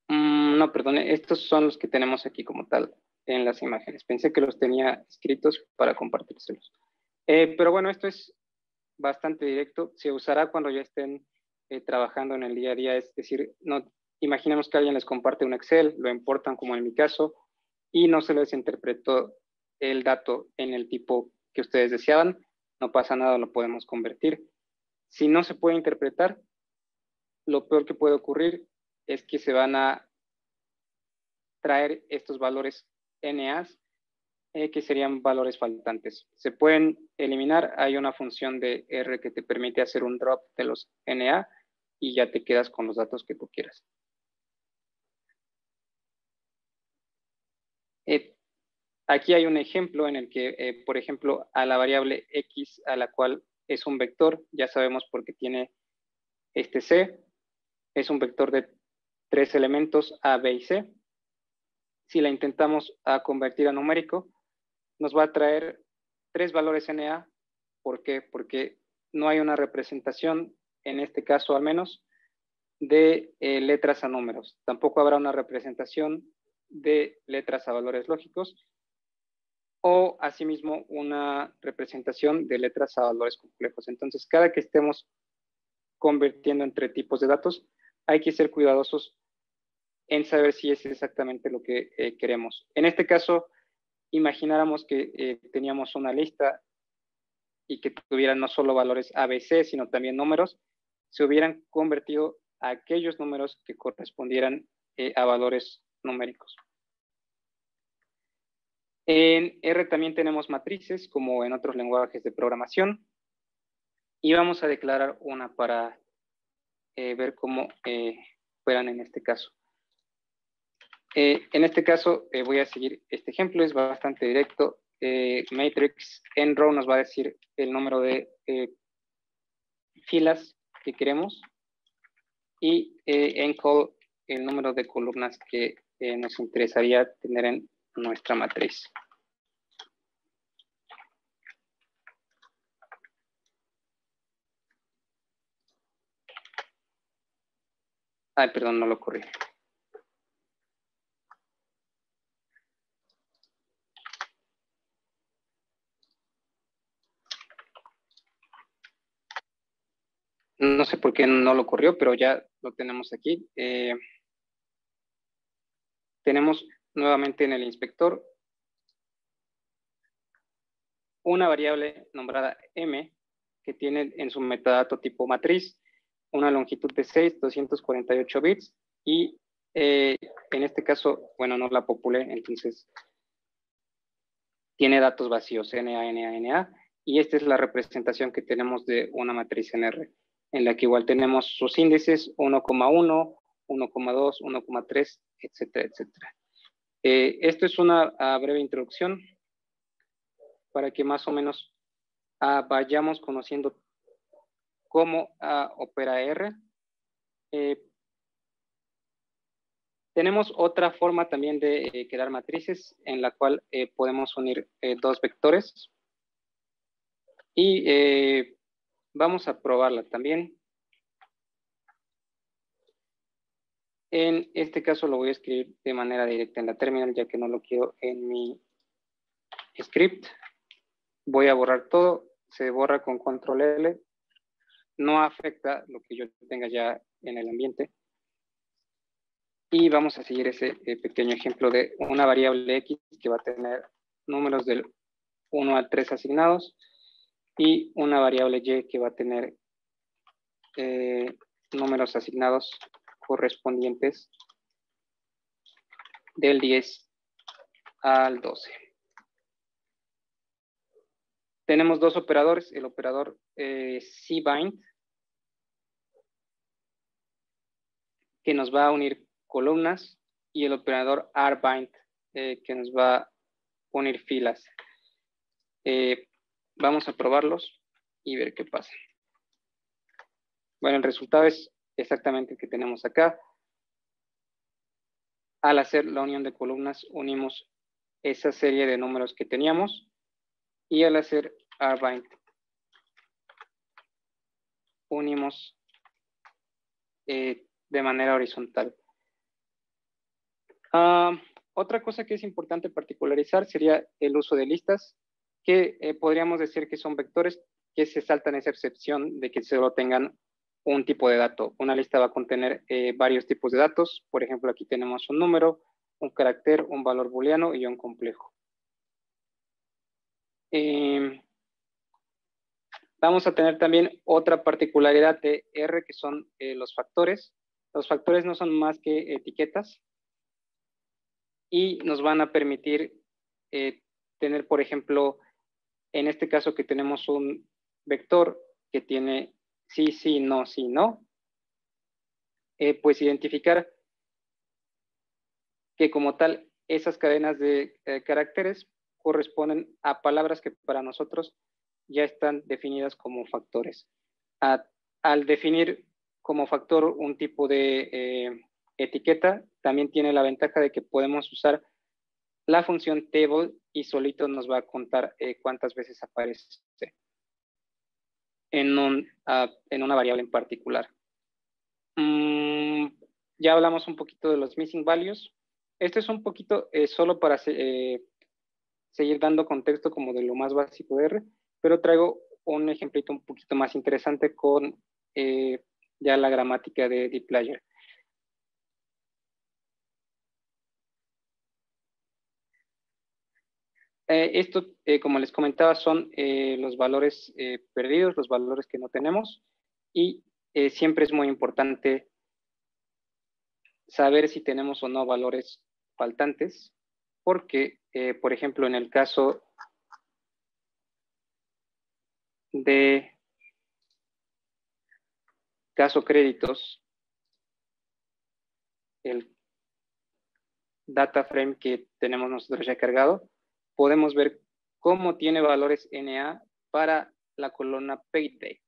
Speaker 1: No, perdone, estos son los que tenemos aquí como tal en las imágenes. Pensé que los tenía escritos para compartírselos. Pero bueno, esto es bastante directo. Se usará cuando ya estén trabajando en el día a día. Es decir, no, imaginemos que alguien les comparte un Excel, lo importan como en mi caso, y no se les interpretó el dato en el tipo que ustedes deseaban. No pasa nada, lo podemos convertir. Si no se puede interpretar, lo peor que puede ocurrir es que se van a traer estos valores NAs, que serían valores faltantes. Se pueden eliminar. Hay una función de R que te permite hacer un drop de los NA y ya te quedas con los datos que tú quieras. Aquí hay un ejemplo en el que, por ejemplo, a la variable X, a la cual es un vector, ya sabemos por qué tiene este C, es un vector de 3 elementos A, B y C. Si la intentamos convertir a numérico, nos va a traer 3 valores NA. ¿Por qué? Porque no hay una representación, en este caso al menos, de letras a números. Tampoco habrá una representación de letras a valores lógicos o asimismo una representación de letras a valores complejos. Entonces, cada que estemos convirtiendo entre tipos de datos, hay que ser cuidadosos en saber si es exactamente lo que queremos. En este caso, imagináramos que teníamos una lista y que tuvieran no solo valores ABC, sino también números, se hubieran convertido a aquellos números que correspondieran a valores numéricos. En R también tenemos matrices, como en otros lenguajes de programación, y vamos a declarar una para ver cómo fueran en este caso. En este caso voy a seguir este ejemplo, es bastante directo. Matrix en row nos va a decir el número de filas que queremos y en call el número de columnas que nos interesaría tener en nuestra matriz. Ay, perdón, no lo corrí. No sé por qué no lo corrió, pero ya lo tenemos aquí. Tenemos nuevamente en el inspector una variable nombrada M que tiene en su metadato tipo matriz una longitud de 6, 248 bits y en este caso, bueno, no la populé, entonces tiene datos vacíos, NA, NA, NA, y esta es la representación que tenemos de una matriz en R, en la que igual tenemos sus índices 1,1, 1,2, 1,3, etcétera, etcétera. Esto es una breve introducción para que más o menos vayamos conociendo cómo opera R. Tenemos otra forma también de crear matrices en la cual podemos unir dos vectores y vamos a probarla también. En este caso lo voy a escribir de manera directa en la terminal, ya que no lo quiero en mi script. Voy a borrar todo, se borra con control L. No afecta lo que yo tenga ya en el ambiente. Y vamos a seguir ese pequeño ejemplo de una variable X que va a tener números del 1 al 3 asignados y una variable Y que va a tener números asignados correspondientes del 10 al 12. Tenemos dos operadores, el operador cbind, que nos va a unir columnas, y el operador rbind, que nos va a unir filas. Vamos a probarlos y ver qué pasa. Bueno, el resultado es exactamente el que tenemos acá. Al hacer la unión de columnas, unimos esa serie de números que teníamos, y al hacer rbind, unimos de manera horizontal. Otra cosa que es importante particularizar sería el uso de listas, que podríamos decir que son vectores que se saltan esa excepción de que solo tengan un tipo de dato. Una lista va a contener varios tipos de datos. Por ejemplo, aquí tenemos un número, un carácter, un valor booleano y un complejo. Vamos a tener también otra particularidad de R, que son los factores. Los factores no son más que etiquetas y nos van a permitir tener, por ejemplo, en este caso que tenemos un vector que tiene sí, sí, no, pues identificar que como tal esas cadenas de caracteres corresponden a palabras que para nosotros ya están definidas como factores. Al definir como factor un tipo de etiqueta, también tiene la ventaja de que podemos usar la función table y solito nos va a contar cuántas veces aparece en una variable en particular. Ya hablamos un poquito de los missing values. Esto es un poquito solo para seguir dando contexto como de lo más básico de R, pero traigo un ejemplito un poquito más interesante con ya la gramática de dplyr. Esto, como les comentaba, son los valores perdidos, los valores que no tenemos, y siempre es muy importante saber si tenemos o no valores faltantes, porque, por ejemplo, en el caso de caso créditos, el data frame que tenemos nosotros ya cargado, podemos ver cómo tiene valores NA para la columna paid date.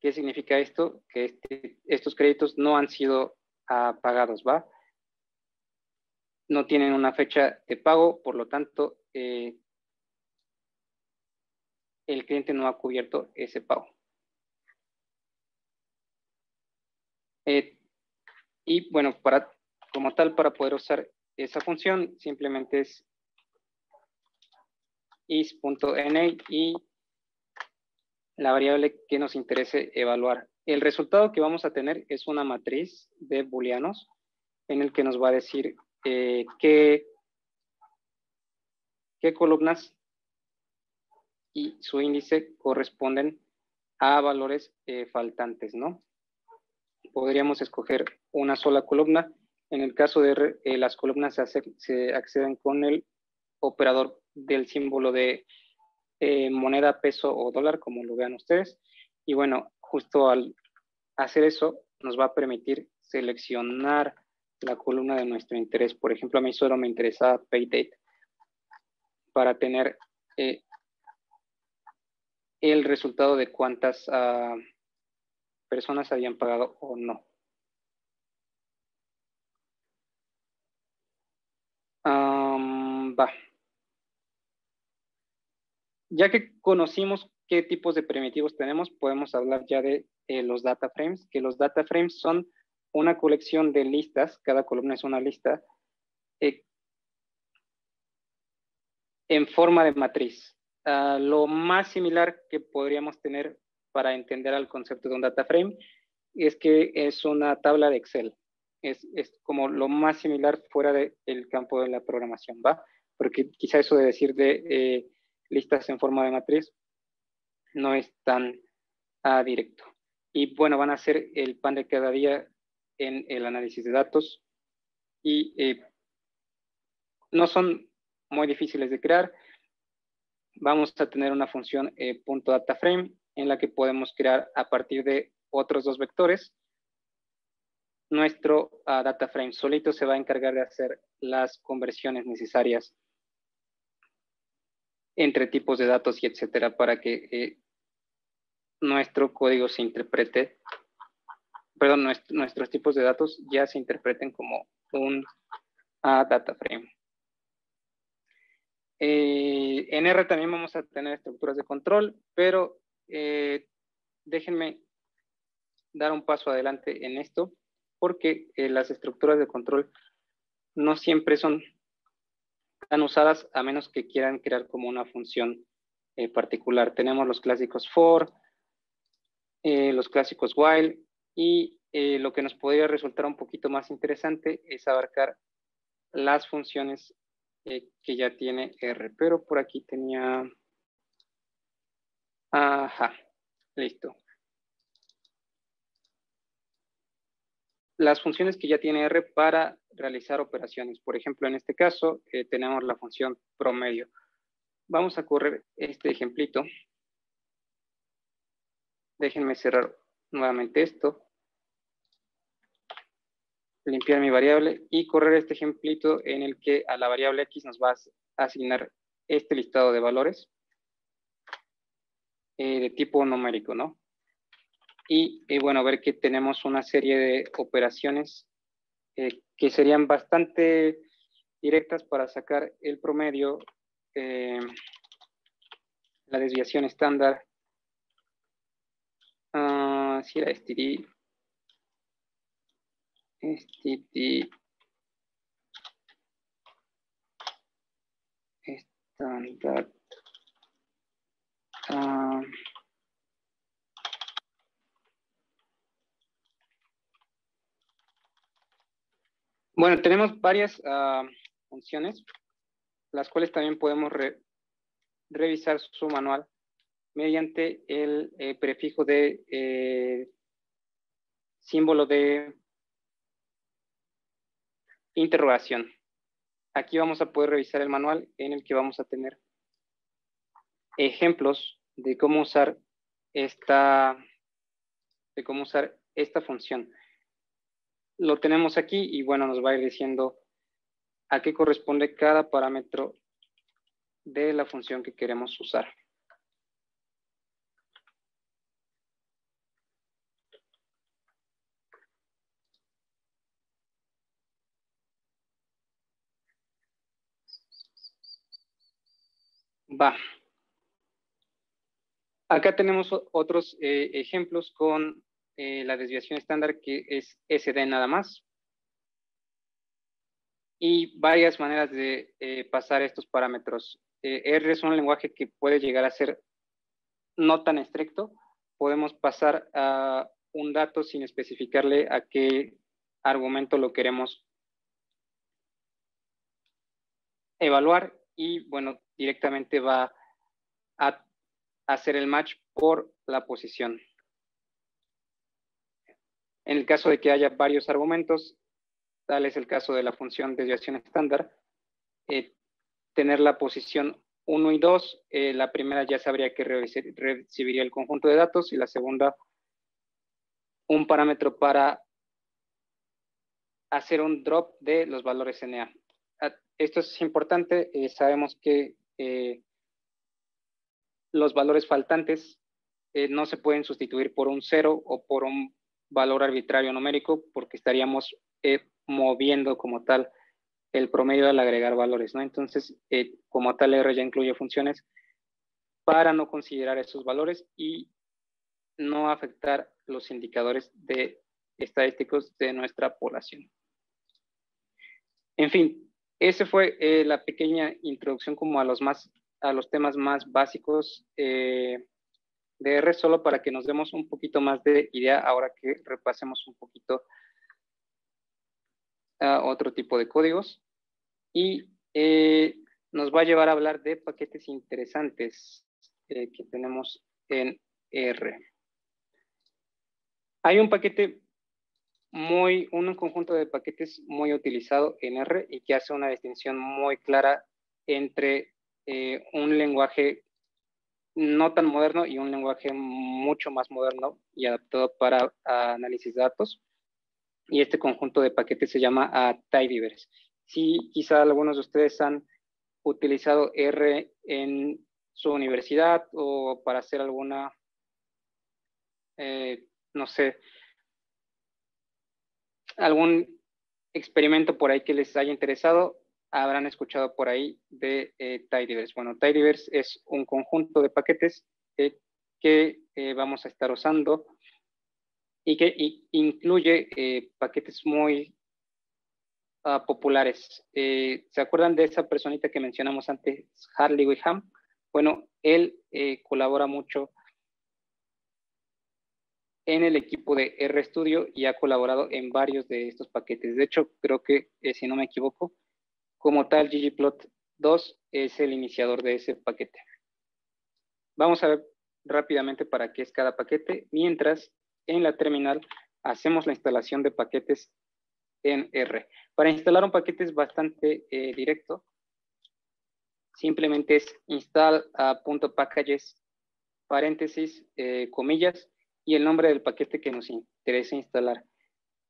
Speaker 1: ¿Qué significa esto? Que estos créditos no han sido pagados, ¿va? No tienen una fecha de pago, por lo tanto, el cliente no ha cubierto ese pago. Y bueno, como tal, para poder usar esa función, simplemente es is.na y la variable que nos interese evaluar. El resultado que vamos a tener es una matriz de booleanos en el que nos va a decir qué columnas y su índice corresponden a valores faltantes, ¿no? Podríamos escoger una sola columna. En el caso de las columnas se acceden con el operador del símbolo de moneda, peso o dólar, como lo vean ustedes. Y bueno, justo al hacer eso, nos va a permitir seleccionar la columna de nuestro interés. Por ejemplo, a mí solo me interesa pay date para tener el resultado de cuántas personas habían pagado o no. Va. Ya que conocimos qué tipos de primitivos tenemos, podemos hablar ya de los data frames, que los data frames son una colección de listas, cada columna es una lista, en forma de matriz. Lo más similar que podríamos tener para entender al concepto de un data frame es que es una tabla de Excel. Es como lo más similar fuera del campo de la programación, ¿va? Porque quizá eso de decir de listas en forma de matriz no es tan directo. Y bueno, van a ser el pan de cada día en el análisis de datos y no son muy difíciles de crear. Vamos a tener una función .dataframe en la que podemos crear a partir de otros dos vectores. Nuestro dataframe solito se va a encargar de hacer las conversiones necesarias entre tipos de datos y etcétera para que nuestro código se interprete, perdón, nuestros tipos de datos ya se interpreten como un dataframe. En R también vamos a tener estructuras de control, pero déjenme dar un paso adelante en esto, porque las estructuras de control no siempre son tan usadas a menos que quieran crear como una función particular. Tenemos los clásicos for, los clásicos while, y lo que nos podría resultar un poquito más interesante es abarcar las funciones que ya tiene R, pero por aquí tenía... Ajá, listo. Las funciones que ya tiene R para realizar operaciones. Por ejemplo, en este caso, tenemos la función promedio. Vamos a correr este ejemplito. Déjenme cerrar nuevamente esto. Limpiar mi variable y correr este ejemplito en el que a la variable X nos va a asignar este listado de valores de tipo numérico, ¿no? Y bueno, ver que tenemos una serie de operaciones que serían bastante directas para sacar el promedio, la desviación estándar, si era STD, estándar, bueno, tenemos varias funciones, las cuales también podemos revisar su manual mediante el prefijo de símbolo de interrogación. Aquí vamos a poder revisar el manual en el que vamos a tener ejemplos de cómo usar esta función. Lo tenemos aquí y bueno, nos va a ir diciendo a qué corresponde cada parámetro de la función que queremos usar. Va. Acá tenemos otros ejemplos con la desviación estándar, que es SD nada más. Y varias maneras de pasar estos parámetros. R es un lenguaje que puede llegar a ser no tan estricto. Podemos pasar a un dato sin especificarle a qué argumento lo queremos evaluar y bueno, directamente va a hacer el match por la posición. En el caso de que haya varios argumentos, tal es el caso de la función desviación estándar, tener la posición 1 y 2, la primera ya sabría que recibiría el conjunto de datos y la segunda un parámetro para hacer un drop de los valores NA. Esto es importante, sabemos que los valores faltantes no se pueden sustituir por un 0 o por un valor arbitrario numérico, porque estaríamos moviendo como tal el promedio al agregar valores, ¿no? Entonces, como tal, R ya incluye funciones para no considerar esos valores y no afectar los indicadores estadísticos de nuestra población. En fin, esa fue la pequeña introducción como a los temas más básicos de R, solo para que nos demos un poquito más de idea ahora que repasemos un poquito otro tipo de códigos. Y nos va a llevar a hablar de paquetes interesantes que tenemos en R. Hay un conjunto de paquetes muy utilizado en R y que hace una distinción muy clara entre un lenguaje no tan moderno y un lenguaje mucho más moderno y adaptado para análisis de datos. Y este conjunto de paquetes se llama tidyverse. Si quizá algunos de ustedes han utilizado R en su universidad o para hacer alguna, no sé, algún experimento por ahí que les haya interesado, habrán escuchado por ahí de tidyverse. Bueno, tidyverse es un conjunto de paquetes que vamos a estar usando y que incluye paquetes muy populares. ¿Se acuerdan de esa personita que mencionamos antes, Harley Wickham? Bueno, él colabora mucho en el equipo de RStudio y ha colaborado en varios de estos paquetes. De hecho, creo que, si no me equivoco, como tal, ggplot2 es el iniciador de ese paquete. Vamos a ver rápidamente para qué es cada paquete, mientras en la terminal hacemos la instalación de paquetes en R. Para instalar un paquete es bastante directo. Simplemente es install.packages, paréntesis, comillas, y el nombre del paquete que nos interesa instalar.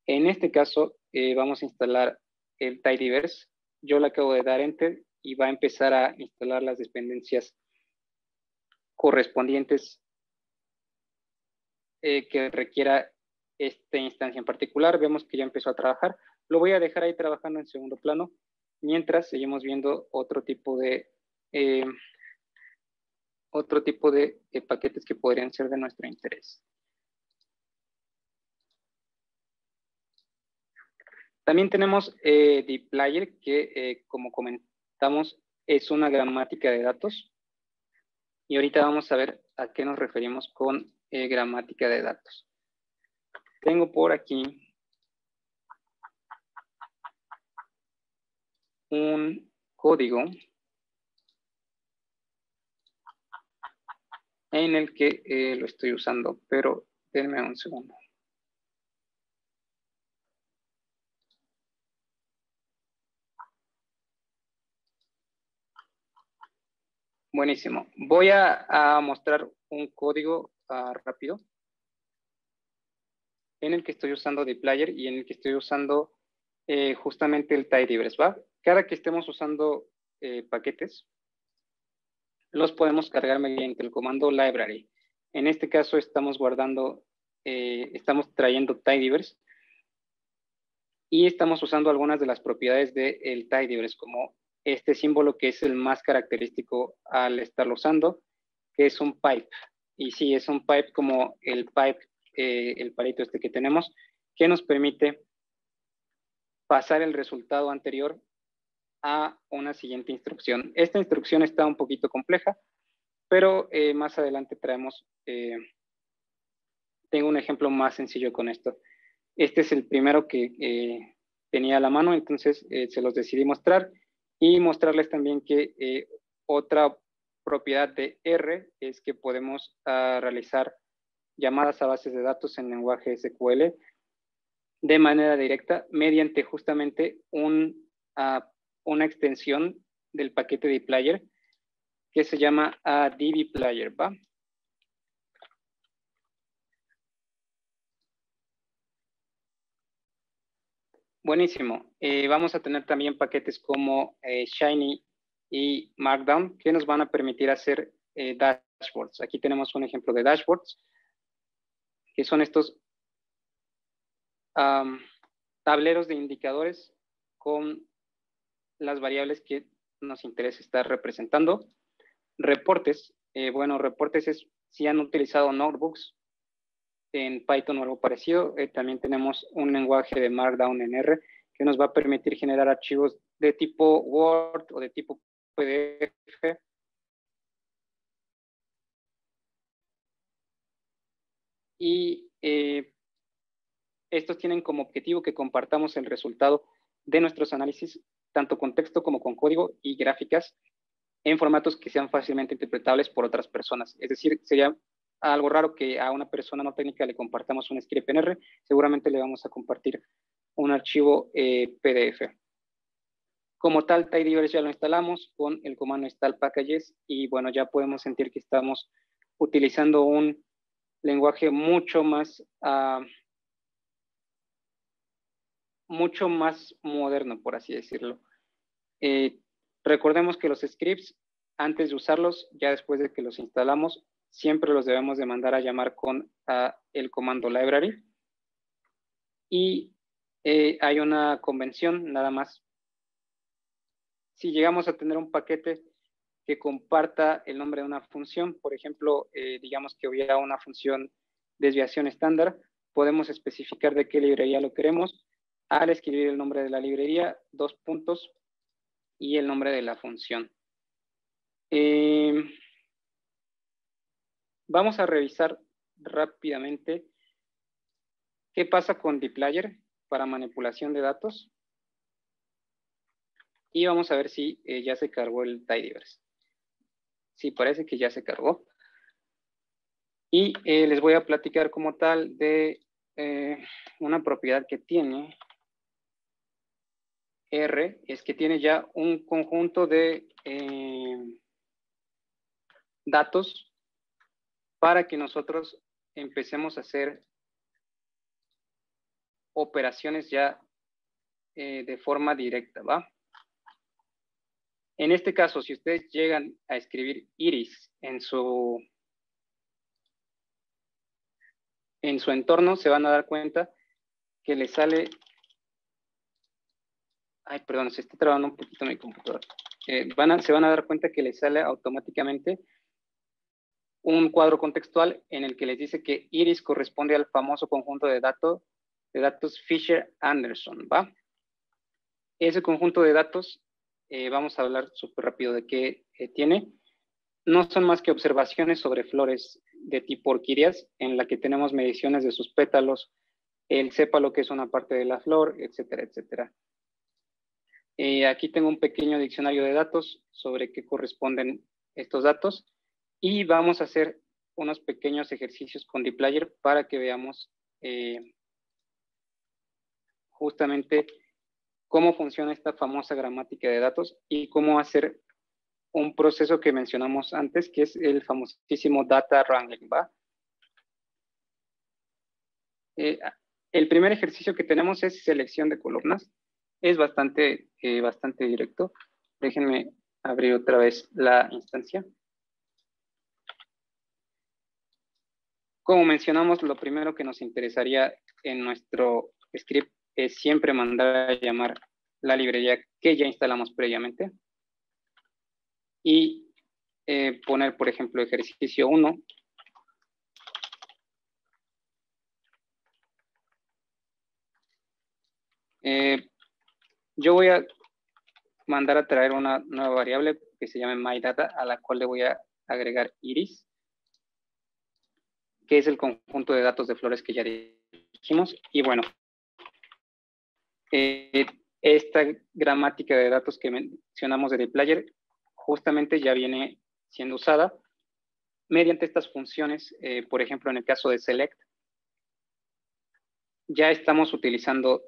Speaker 1: En este caso, vamos a instalar el tidyverse. Yo le acabo de dar enter y va a empezar a instalar las dependencias correspondientes que requiera esta instancia en particular. Vemos que ya empezó a trabajar. Lo voy a dejar ahí trabajando en segundo plano, mientras seguimos viendo otro tipo de paquetes que podrían ser de nuestro interés. También tenemos dplyr, que como comentamos, es una gramática de datos. Y ahorita vamos a ver a qué nos referimos con gramática de datos. Tengo por aquí un código en el que lo estoy usando, pero denme un segundo. Buenísimo. Voy a mostrar un código rápido en el que estoy usando dplyr y en el que estoy usando justamente el tidyverse, ¿va? Cada que estemos usando paquetes, los podemos cargar mediante el comando library. En este caso estamos estamos trayendo tidyverse y estamos usando algunas de las propiedades del tidyverse, como este símbolo que es el más característico al estarlo usando, que es un pipe. Y sí, es un pipe como el pipe, el palito este que tenemos, que nos permite pasar el resultado anterior a una siguiente instrucción. Esta instrucción está un poquito compleja, pero más adelante tengo un ejemplo más sencillo con esto. Este es el primero que tenía a la mano, entonces se los decidí mostrar y mostrarles también que otra propiedad de R es que podemos realizar llamadas a bases de datos en lenguaje SQL de manera directa mediante justamente una extensión del paquete dplyr que se llama dbplyr, ¿va? Buenísimo. Vamos a tener también paquetes como Shiny y Markdown que nos van a permitir hacer dashboards. Aquí tenemos un ejemplo de dashboards, que son estos tableros de indicadores con las variables que nos interesa estar representando. Reportes. Bueno, reportes es si han utilizado notebooks en Python o algo parecido. También tenemos un lenguaje de Markdown en R que nos va a permitir generar archivos de tipo Word o de tipo PDF. Y estos tienen como objetivo que compartamos el resultado de nuestros análisis, tanto con texto como con código y gráficas, en formatos que sean fácilmente interpretables por otras personas. Es decir, sería algo raro que a una persona no técnica le compartamos un script en R, seguramente le vamos a compartir un archivo PDF. Como tal, tidyverse ya lo instalamos con el comando install packages y bueno, ya podemos sentir que estamos utilizando un lenguaje mucho más moderno, por así decirlo. Recordemos que los scripts, antes de usarlos, ya después de que los instalamos, siempre los debemos de mandar a llamar con el comando library. Y hay una convención, nada más. Si llegamos a tener un paquete que comparta el nombre de una función, por ejemplo, digamos que hubiera una función desviación estándar, podemos especificar de qué librería lo queremos al escribir el nombre de la librería, 2 puntos, y el nombre de la función. Vamos a revisar rápidamente qué pasa con dplyr para manipulación de datos. Y vamos a ver si ya se cargó el tidyverse. Sí, parece que ya se cargó. Y les voy a platicar como tal de una propiedad que tiene R, es que tiene ya un conjunto de datos para que nosotros empecemos a hacer operaciones ya de forma directa, ¿va? En este caso, si ustedes llegan a escribir iris en su entorno, se van a dar cuenta que les sale... Ay, perdón, se está trabando un poquito mi computadora. Se van a dar cuenta que les sale automáticamente un cuadro contextual en el que les dice que iris corresponde al famoso conjunto de datos Fisher-Anderson, ¿va? Ese conjunto de datos, vamos a hablar súper rápido de qué tiene. No son más que observaciones sobre flores de tipo orquídeas, en la que tenemos mediciones de sus pétalos, el sépalo que es una parte de la flor, etcétera, etcétera. Aquí tengo un pequeño diccionario de datos sobre qué corresponden estos datos y vamos a hacer unos pequeños ejercicios con dplyr para que veamos justamente cómo funciona esta famosa gramática de datos y cómo hacer un proceso que mencionamos antes, que es el famosísimo data wrangling, ¿va? El primer ejercicio que tenemos es selección de columnas. Es bastante directo. Déjenme abrir otra vez la instancia. Como mencionamos, lo primero que nos interesaría en nuestro script es siempre mandar a llamar la librería que ya instalamos previamente. Y poner, por ejemplo, ejercicio 1. Yo voy a mandar a traer una nueva variable que se llame myData, a la cual le voy a agregar iris, que es el conjunto de datos de flores que ya dijimos. Y bueno, esta gramática de datos que mencionamos de dplyr justamente ya viene siendo usada mediante estas funciones. Por ejemplo, en el caso de select, ya estamos utilizando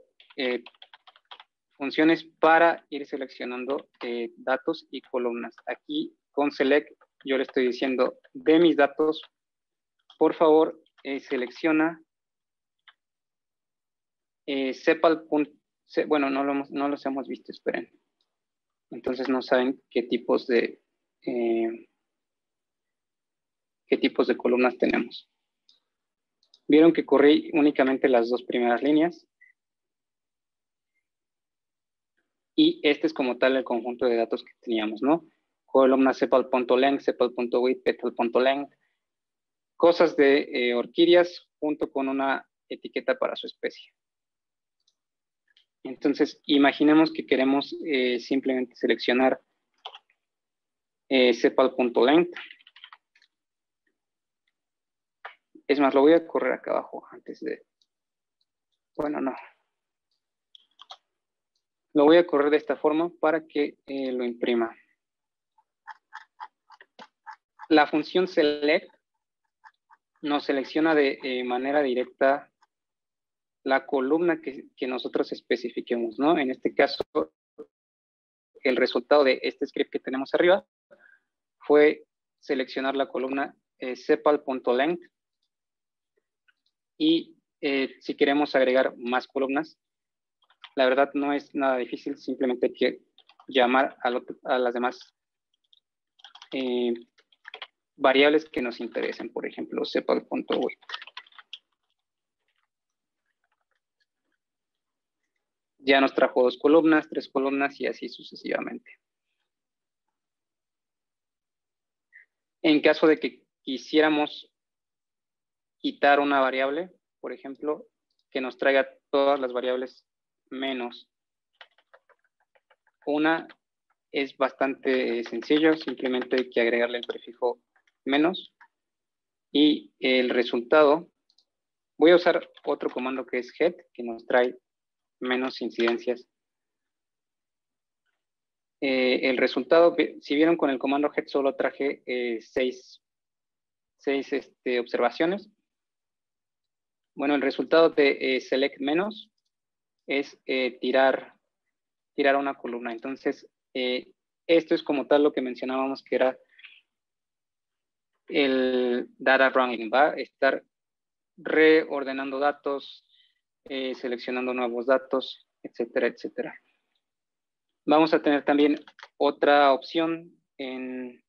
Speaker 1: funciones para ir seleccionando datos y columnas. Aquí con select yo le estoy diciendo de mis datos, por favor, selecciona sepal. Bueno, no los hemos visto, esperen. Entonces no saben qué tipos de qué tipos de columnas tenemos. Vieron que corrí únicamente las dos primeras líneas. Y este es como tal el conjunto de datos que teníamos, ¿no? Columna sepal.length, sepal.width, petal.length. Cosas de orquídeas junto con una etiqueta para su especie. Entonces, imaginemos que queremos simplemente seleccionar sepal.length. Es más, lo voy a correr acá abajo antes de... Bueno, no. Lo voy a correr de esta forma para que lo imprima. La función select nos selecciona de manera directa la columna que nosotros especifiquemos, ¿no? En este caso, el resultado de este script que tenemos arriba fue seleccionar la columna sepal.length y si queremos agregar más columnas, la verdad no es nada difícil, simplemente hay que llamar a las demás variables que nos interesen, por ejemplo, sepal.width. Ya nos trajo 2 columnas, 3 columnas y así sucesivamente. En caso de que quisiéramos quitar una variable, por ejemplo, que nos traiga todas las variables menos una, es bastante sencillo, simplemente hay que agregarle el prefijo menos y el resultado, voy a usar otro comando que es head, que nos trae menos incidencias. El resultado, si vieron con el comando head solo traje 6 observaciones. Bueno, el resultado de select menos es tirar una columna. Entonces, esto es como tal lo que mencionábamos que era el data wrangling, va a estar reordenando datos, seleccionando nuevos datos, etcétera, etcétera. Vamos a tener también otra opción en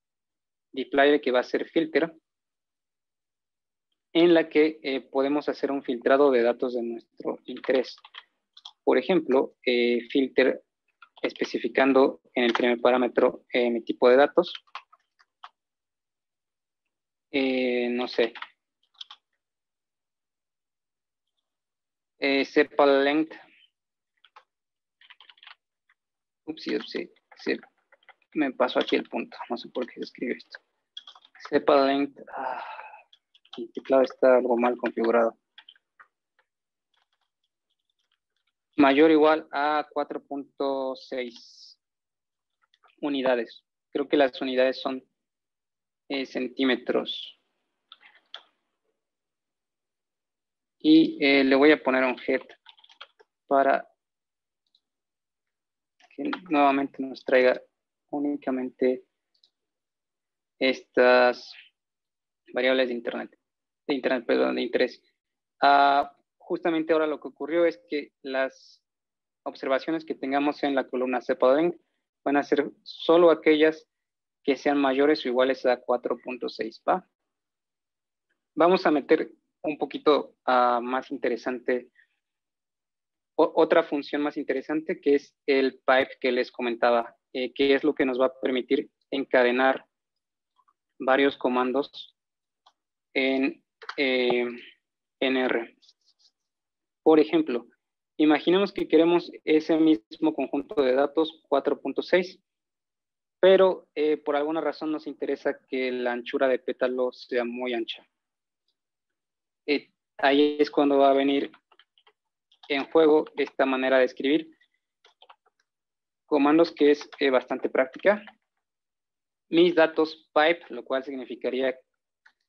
Speaker 1: dplyr que va a ser filter, en la que podemos hacer un filtrado de datos de nuestro interés. Por ejemplo, filter especificando en el primer parámetro mi tipo de datos. No sé. Sepal length. Upsi. Me pasó aquí el punto. No sé por qué se escribe esto. Sepal length. El teclado está algo mal configurado. Mayor o igual a 4.6 unidades. Creo que las unidades son centímetros. Y le voy a poner un head para que nuevamente nos traiga únicamente estas variables de interés. Justamente ahora lo que ocurrió es que las observaciones que tengamos en la columna sepal van a ser solo aquellas que sean mayores o iguales a 4.6, ¿va? Vamos a meter un poquito más interesante, otra función más interesante, que es el pipe que les comentaba, que es lo que nos va a permitir encadenar varios comandos en R. Por ejemplo, imaginemos que queremos ese mismo conjunto de datos 4.6, pero por alguna razón nos interesa que la anchura de pétalo sea muy ancha. Ahí es cuando va a venir en juego esta manera de escribir comandos que es bastante práctica. Mis datos pipe, lo cual significaría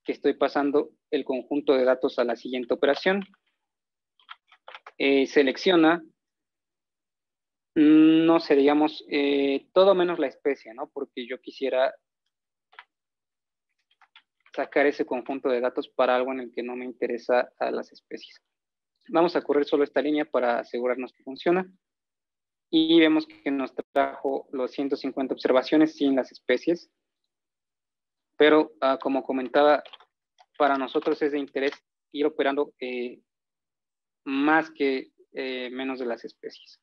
Speaker 1: que estoy pasando el conjunto de datos a la siguiente operación. Selecciona, no sé, digamos, todo menos la especie, ¿no? Porque yo quisiera sacar ese conjunto de datos para algo en el que no me interesa a las especies. Vamos a correr solo esta línea para asegurarnos que funciona. Y vemos que nos trajo los 150 observaciones sin las especies. Pero como comentaba, para nosotros es de interés ir operando más que menos de las especies.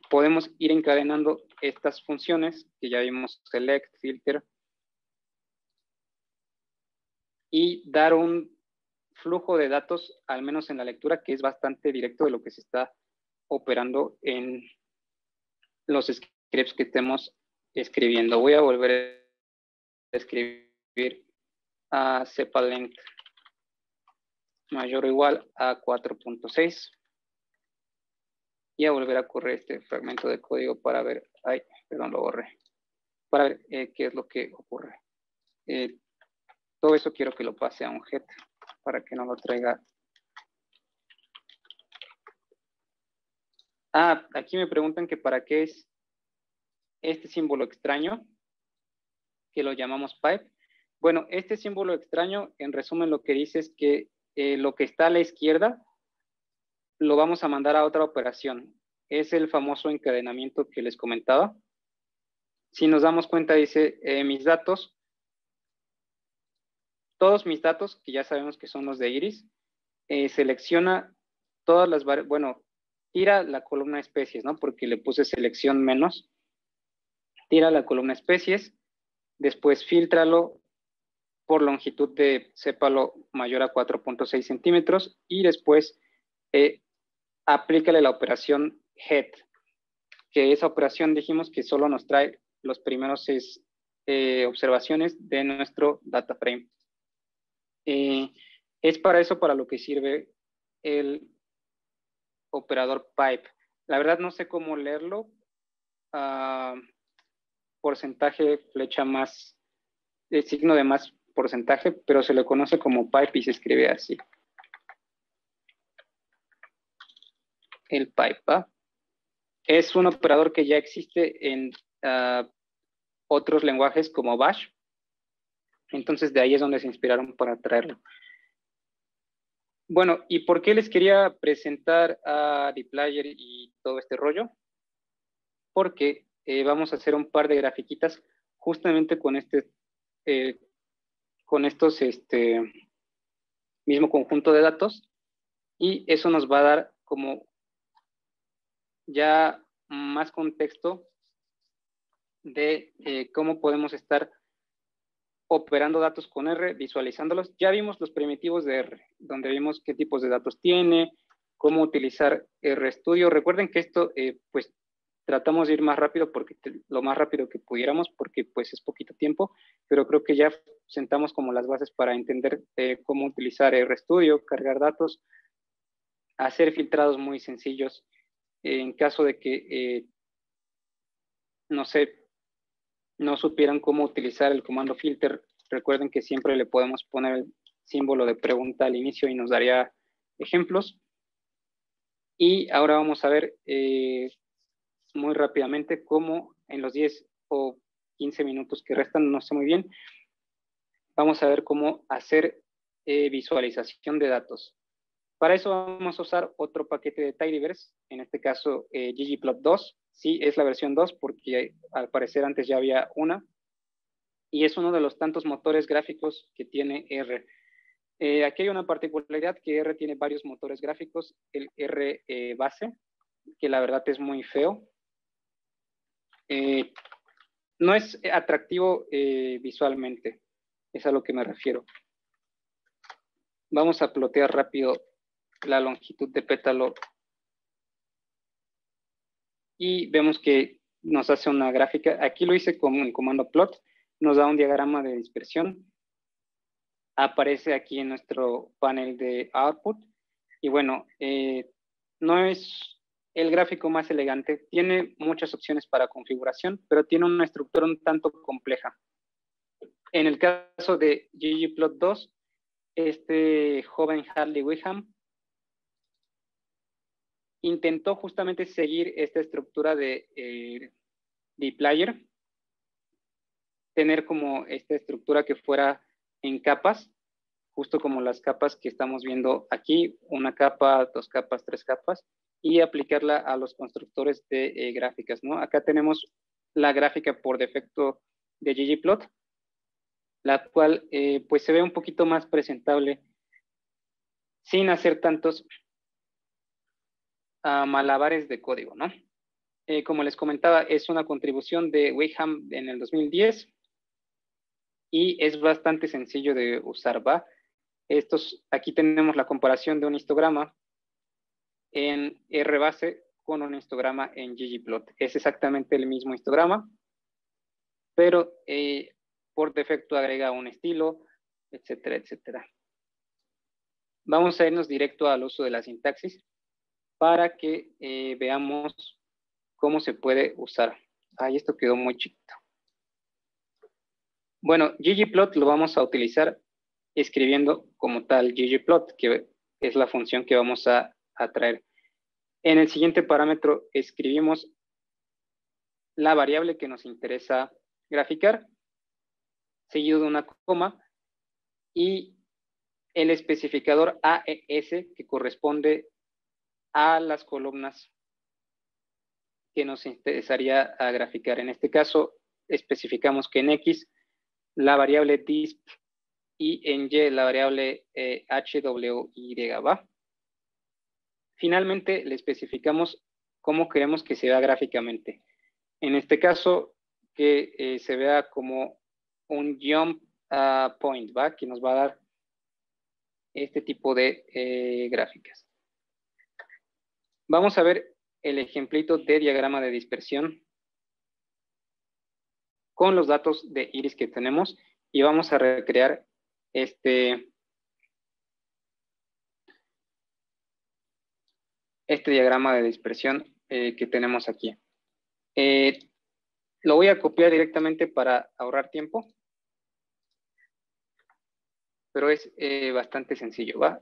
Speaker 1: Podemos ir encadenando estas funciones que ya vimos, select, filter, y dar un flujo de datos, al menos en la lectura, que es bastante directo de lo que se está operando en los scripts que estemos escribiendo. Voy a volver a escribir a cepa length mayor o igual a 4.6 y a volver a correr este fragmento de código para ver, lo borré, para ver qué es lo que ocurre. Todo eso quiero que lo pase a un get para que no lo traiga. Aquí me preguntan que para qué es este símbolo extraño, que lo llamamos pipe. Bueno, este símbolo extraño, en resumen, lo que dice es que lo que está a la izquierda lo vamos a mandar a otra operación. Es el famoso encadenamiento que les comentaba. Si nos damos cuenta, dice mis datos, todos mis datos, que ya sabemos que son los de Iris, selecciona todas las variables, bueno, tira la columna especies, ¿no? Porque le puse selección menos. Tira la columna especies, después filtralo por longitud de sépalo mayor a 4.6 centímetros y después aplícale la operación head, que esa operación dijimos que solo nos trae los primeros 6 observaciones de nuestro data frame. Es para eso para lo que sirve el operador pipe. La verdad no sé cómo leerlo. Porcentaje, flecha más, signo de más porcentaje, pero se le conoce como pipe y se escribe así. El pipe, es un operador que ya existe en otros lenguajes como Bash. Entonces de ahí es donde se inspiraron para traerlo. Bueno, ¿y por qué les quería presentar a dplyr y todo este rollo? Porque vamos a hacer un par de grafiquitas justamente con estos mismo conjunto de datos, y eso nos va a dar como ya más contexto de cómo podemos estar operando datos con R, visualizándolos. Ya vimos los primitivos de R, donde vimos qué tipos de datos tiene, cómo utilizar RStudio. Recuerden que esto, pues, tratamos de ir más rápido, porque lo más rápido que pudiéramos, porque pues es poquito tiempo, pero creo que ya sentamos como las bases para entender cómo utilizar RStudio, cargar datos, hacer filtrados muy sencillos. En caso de que, no sé, no supieran cómo utilizar el comando filter, recuerden que siempre le podemos poner el símbolo de pregunta al inicio y nos daría ejemplos. Y ahora vamos a ver muy rápidamente cómo en los 10 o 15 minutos que restan, no sé muy bien, vamos a ver cómo hacer visualización de datos. Para eso vamos a usar otro paquete de tidyverse, en este caso ggplot2. Sí, es la versión 2 porque al parecer antes ya había una. Y es uno de los tantos motores gráficos que tiene R. Aquí hay una particularidad, que R tiene varios motores gráficos. El R base, que la verdad es muy feo. No es atractivo visualmente, es a lo que me refiero. Vamos a plotear rápido la longitud de pétalo y vemos que nos hace una gráfica. Aquí lo hice con el comando plot, nos da un diagrama de dispersión. Aparece aquí en nuestro panel de output. Y bueno, no es el gráfico más elegante. Tiene muchas opciones para configuración, pero tiene una estructura un tanto compleja. En el caso de ggplot2, este joven Harley Wickham intentó justamente seguir esta estructura de dplyr, tener como esta estructura que fuera en capas, justo como las capas que estamos viendo aquí, una capa, 2 capas, 3 capas, y aplicarla a los constructores de gráficas, ¿no? Acá tenemos la gráfica por defecto de ggplot, la cual pues se ve un poquito más presentable sin hacer tantos malabares de código, ¿no? Como les comentaba, es una contribución de Wakeham en el 2010 y es bastante sencillo de usar, ¿va? Aquí tenemos la comparación de un histograma en RBase con un histograma en ggplot. Es exactamente el mismo histograma, pero por defecto agrega un estilo, etcétera, etcétera. Vamos a irnos directo al uso de la sintaxis para que veamos cómo se puede usar. Ay, esto quedó muy chiquito. Bueno, ggplot lo vamos a utilizar escribiendo como tal ggplot, que es la función que vamos a traer. En el siguiente parámetro escribimos la variable que nos interesa graficar, seguido de una coma, y el especificador AES, que corresponde a las columnas que nos interesaría a graficar. En este caso, especificamos que en X la variable disp y en Y la variable HWY, ¿va? Finalmente, le especificamos cómo queremos que se vea gráficamente. En este caso, que se vea como un jump point, ¿va? Que nos va a dar este tipo de gráficas. Vamos a ver el ejemplito de diagrama de dispersión con los datos de iris que tenemos y vamos a recrear este diagrama de dispersión que tenemos aquí. Lo voy a copiar directamente para ahorrar tiempo, pero es bastante sencillo, ¿va?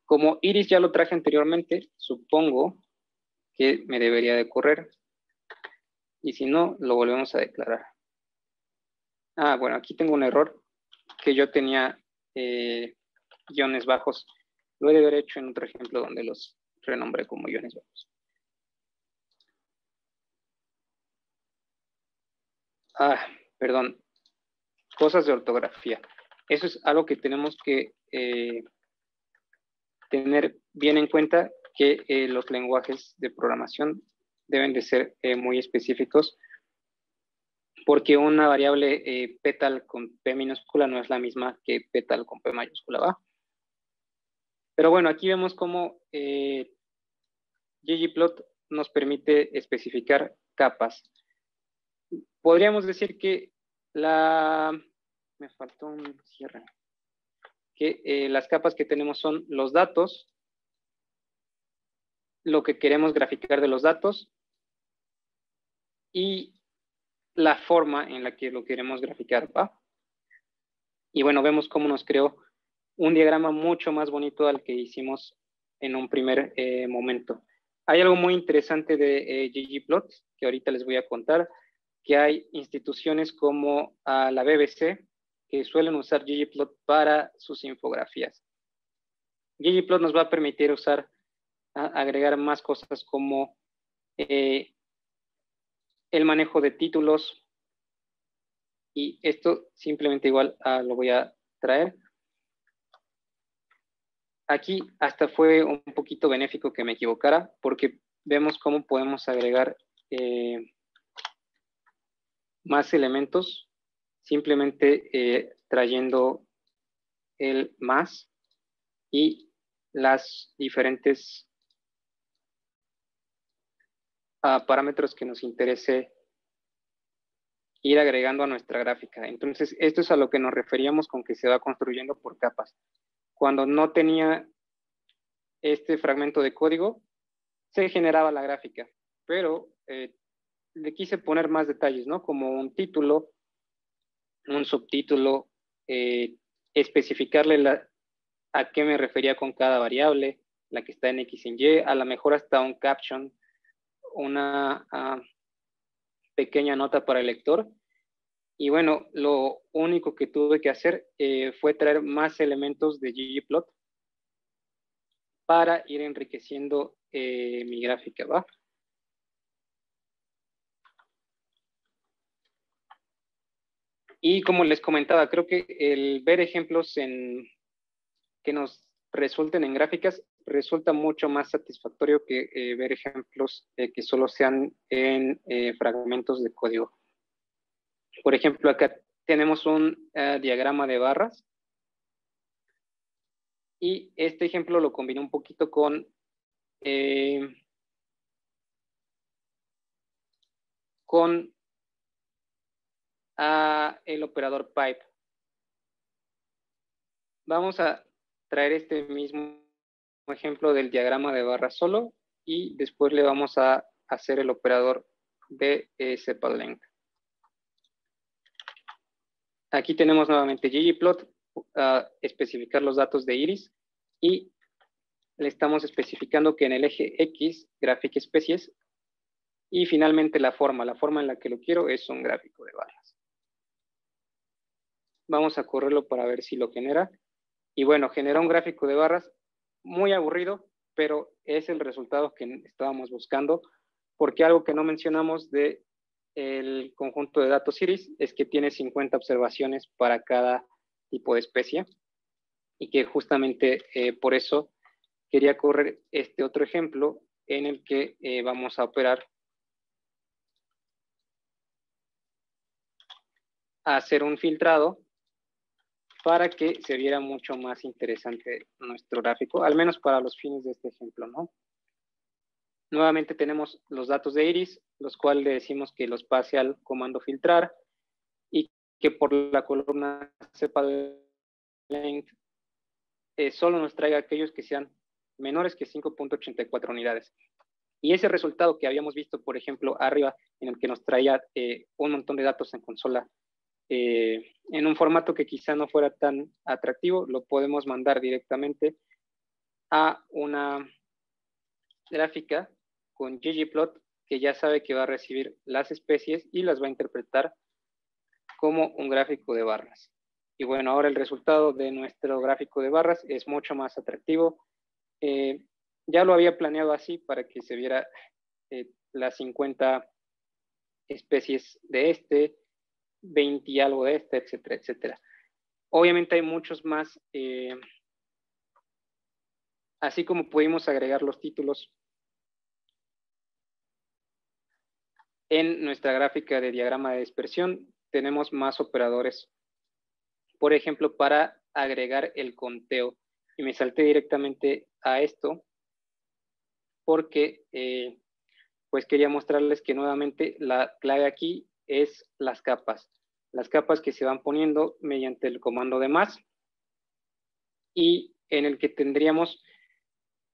Speaker 1: Como iris ya lo traje anteriormente, supongo que me debería de correr. Y si no, lo volvemos a declarar. Bueno, aquí tengo un error que yo tenía guiones bajos. Lo he de haber hecho en otro ejemplo donde los renombré como guiones bajos. Perdón. Cosas de ortografía. Eso es algo que tenemos que tener bien en cuenta, que los lenguajes de programación deben de ser muy específicos, porque una variable petal con P minúscula no es la misma que petal con P mayúscula, ¿va? Pero bueno, aquí vemos cómo ggplot nos permite especificar capas. Podríamos decir que me faltó un cierre. Que las capas que tenemos son los datos, lo que queremos graficar de los datos y la forma en la que lo queremos graficar, ¿va? Y bueno, vemos cómo nos creó un diagrama mucho más bonito al que hicimos en un primer momento. Hay algo muy interesante de ggplot que ahorita les voy a contar, que hay instituciones como la BBC que suelen usar ggplot para sus infografías. ggplot nos va a permitir agregar más cosas como el manejo de títulos, y esto simplemente igual lo voy a traer. Aquí hasta fue un poquito benéfico que me equivocara, porque vemos cómo podemos agregar más elementos simplemente trayendo el más y las diferentes parámetros que nos interese ir agregando a nuestra gráfica. Entonces, esto es a lo que nos referíamos con que se va construyendo por capas. Cuando no tenía este fragmento de código, se generaba la gráfica, pero le quise poner más detalles, ¿no? Como un título, un subtítulo, especificarle a qué me refería con cada variable, la que está en X y en Y, a lo mejor hasta un caption, una pequeña nota para el lector. Y bueno, lo único que tuve que hacer fue traer más elementos de ggplot para ir enriqueciendo mi gráfica, ¿va? Y como les comentaba, creo que el ver ejemplos que nos resulten en gráficas resulta mucho más satisfactorio que ver ejemplos que solo sean en fragmentos de código. Por ejemplo, acá tenemos un diagrama de barras y este ejemplo lo combiné un poquito con el operador pipe. Vamos a traer este mismo ejemplo del diagrama de barras solo y después le vamos a hacer el operador de sepalength. Aquí tenemos nuevamente ggplot, especificar los datos de iris y le estamos especificando que en el eje X, graphic species, y finalmente la forma en la que lo quiero es un gráfico de barras. Vamos a correrlo para ver si lo genera. Y bueno, genera un gráfico de barras muy aburrido, pero es el resultado que estábamos buscando, porque algo que no mencionamos de el conjunto de datos iris es que tiene 50 observaciones para cada tipo de especie y que justamente por eso quería correr este otro ejemplo en el que vamos a operar a hacer un filtrado para que se viera mucho más interesante nuestro gráfico, al menos para los fines de este ejemplo, ¿no? Nuevamente tenemos los datos de iris, los cuales le decimos que los pase al comando filtrar y que por la columna sepalength solo nos traiga aquellos que sean menores que 5.84 unidades. Y ese resultado que habíamos visto, por ejemplo, arriba, en el que nos traía un montón de datos en consola, en un formato que quizá no fuera tan atractivo, lo podemos mandar directamente a una gráfica con ggplot que ya sabe que va a recibir las especies y las va a interpretar como un gráfico de barras. Y bueno, ahora el resultado de nuestro gráfico de barras es mucho más atractivo. Ya lo había planeado así para que se viera las 50 especies de este, 20 y algo de este, etcétera, etcétera. Obviamente hay muchos más, así como pudimos agregar los títulos en nuestra gráfica de diagrama de dispersión, tenemos más operadores. Por ejemplo, para agregar el conteo. Y me salté directamente a esto porque pues quería mostrarles que nuevamente la clave aquí es las capas. Las capas que se van poniendo mediante el comando de más y en el que tendríamos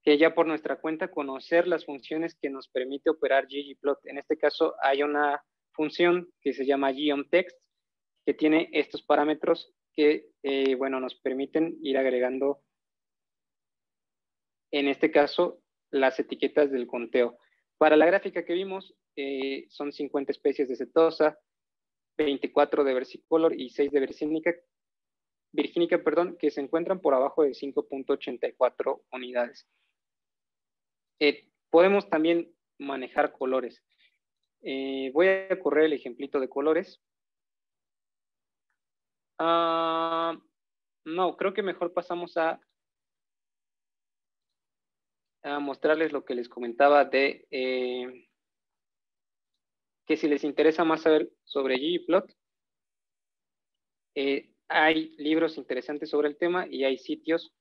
Speaker 1: que ya por nuestra cuenta conocer las funciones que nos permite operar ggplot. En este caso hay una función que se llama geomtext que tiene estos parámetros que, bueno, nos permiten ir agregando, en este caso, las etiquetas del conteo. Para la gráfica que vimos, son 50 especies de setosa, 24 de versicolor y 6 de virgínica, que se encuentran por abajo de 5.84 unidades. Podemos también manejar colores. Voy a correr el ejemplito de colores. No, creo que mejor pasamos a mostrarles lo que les comentaba de que si les interesa más saber sobre ggplot, hay libros interesantes sobre el tema y hay sitios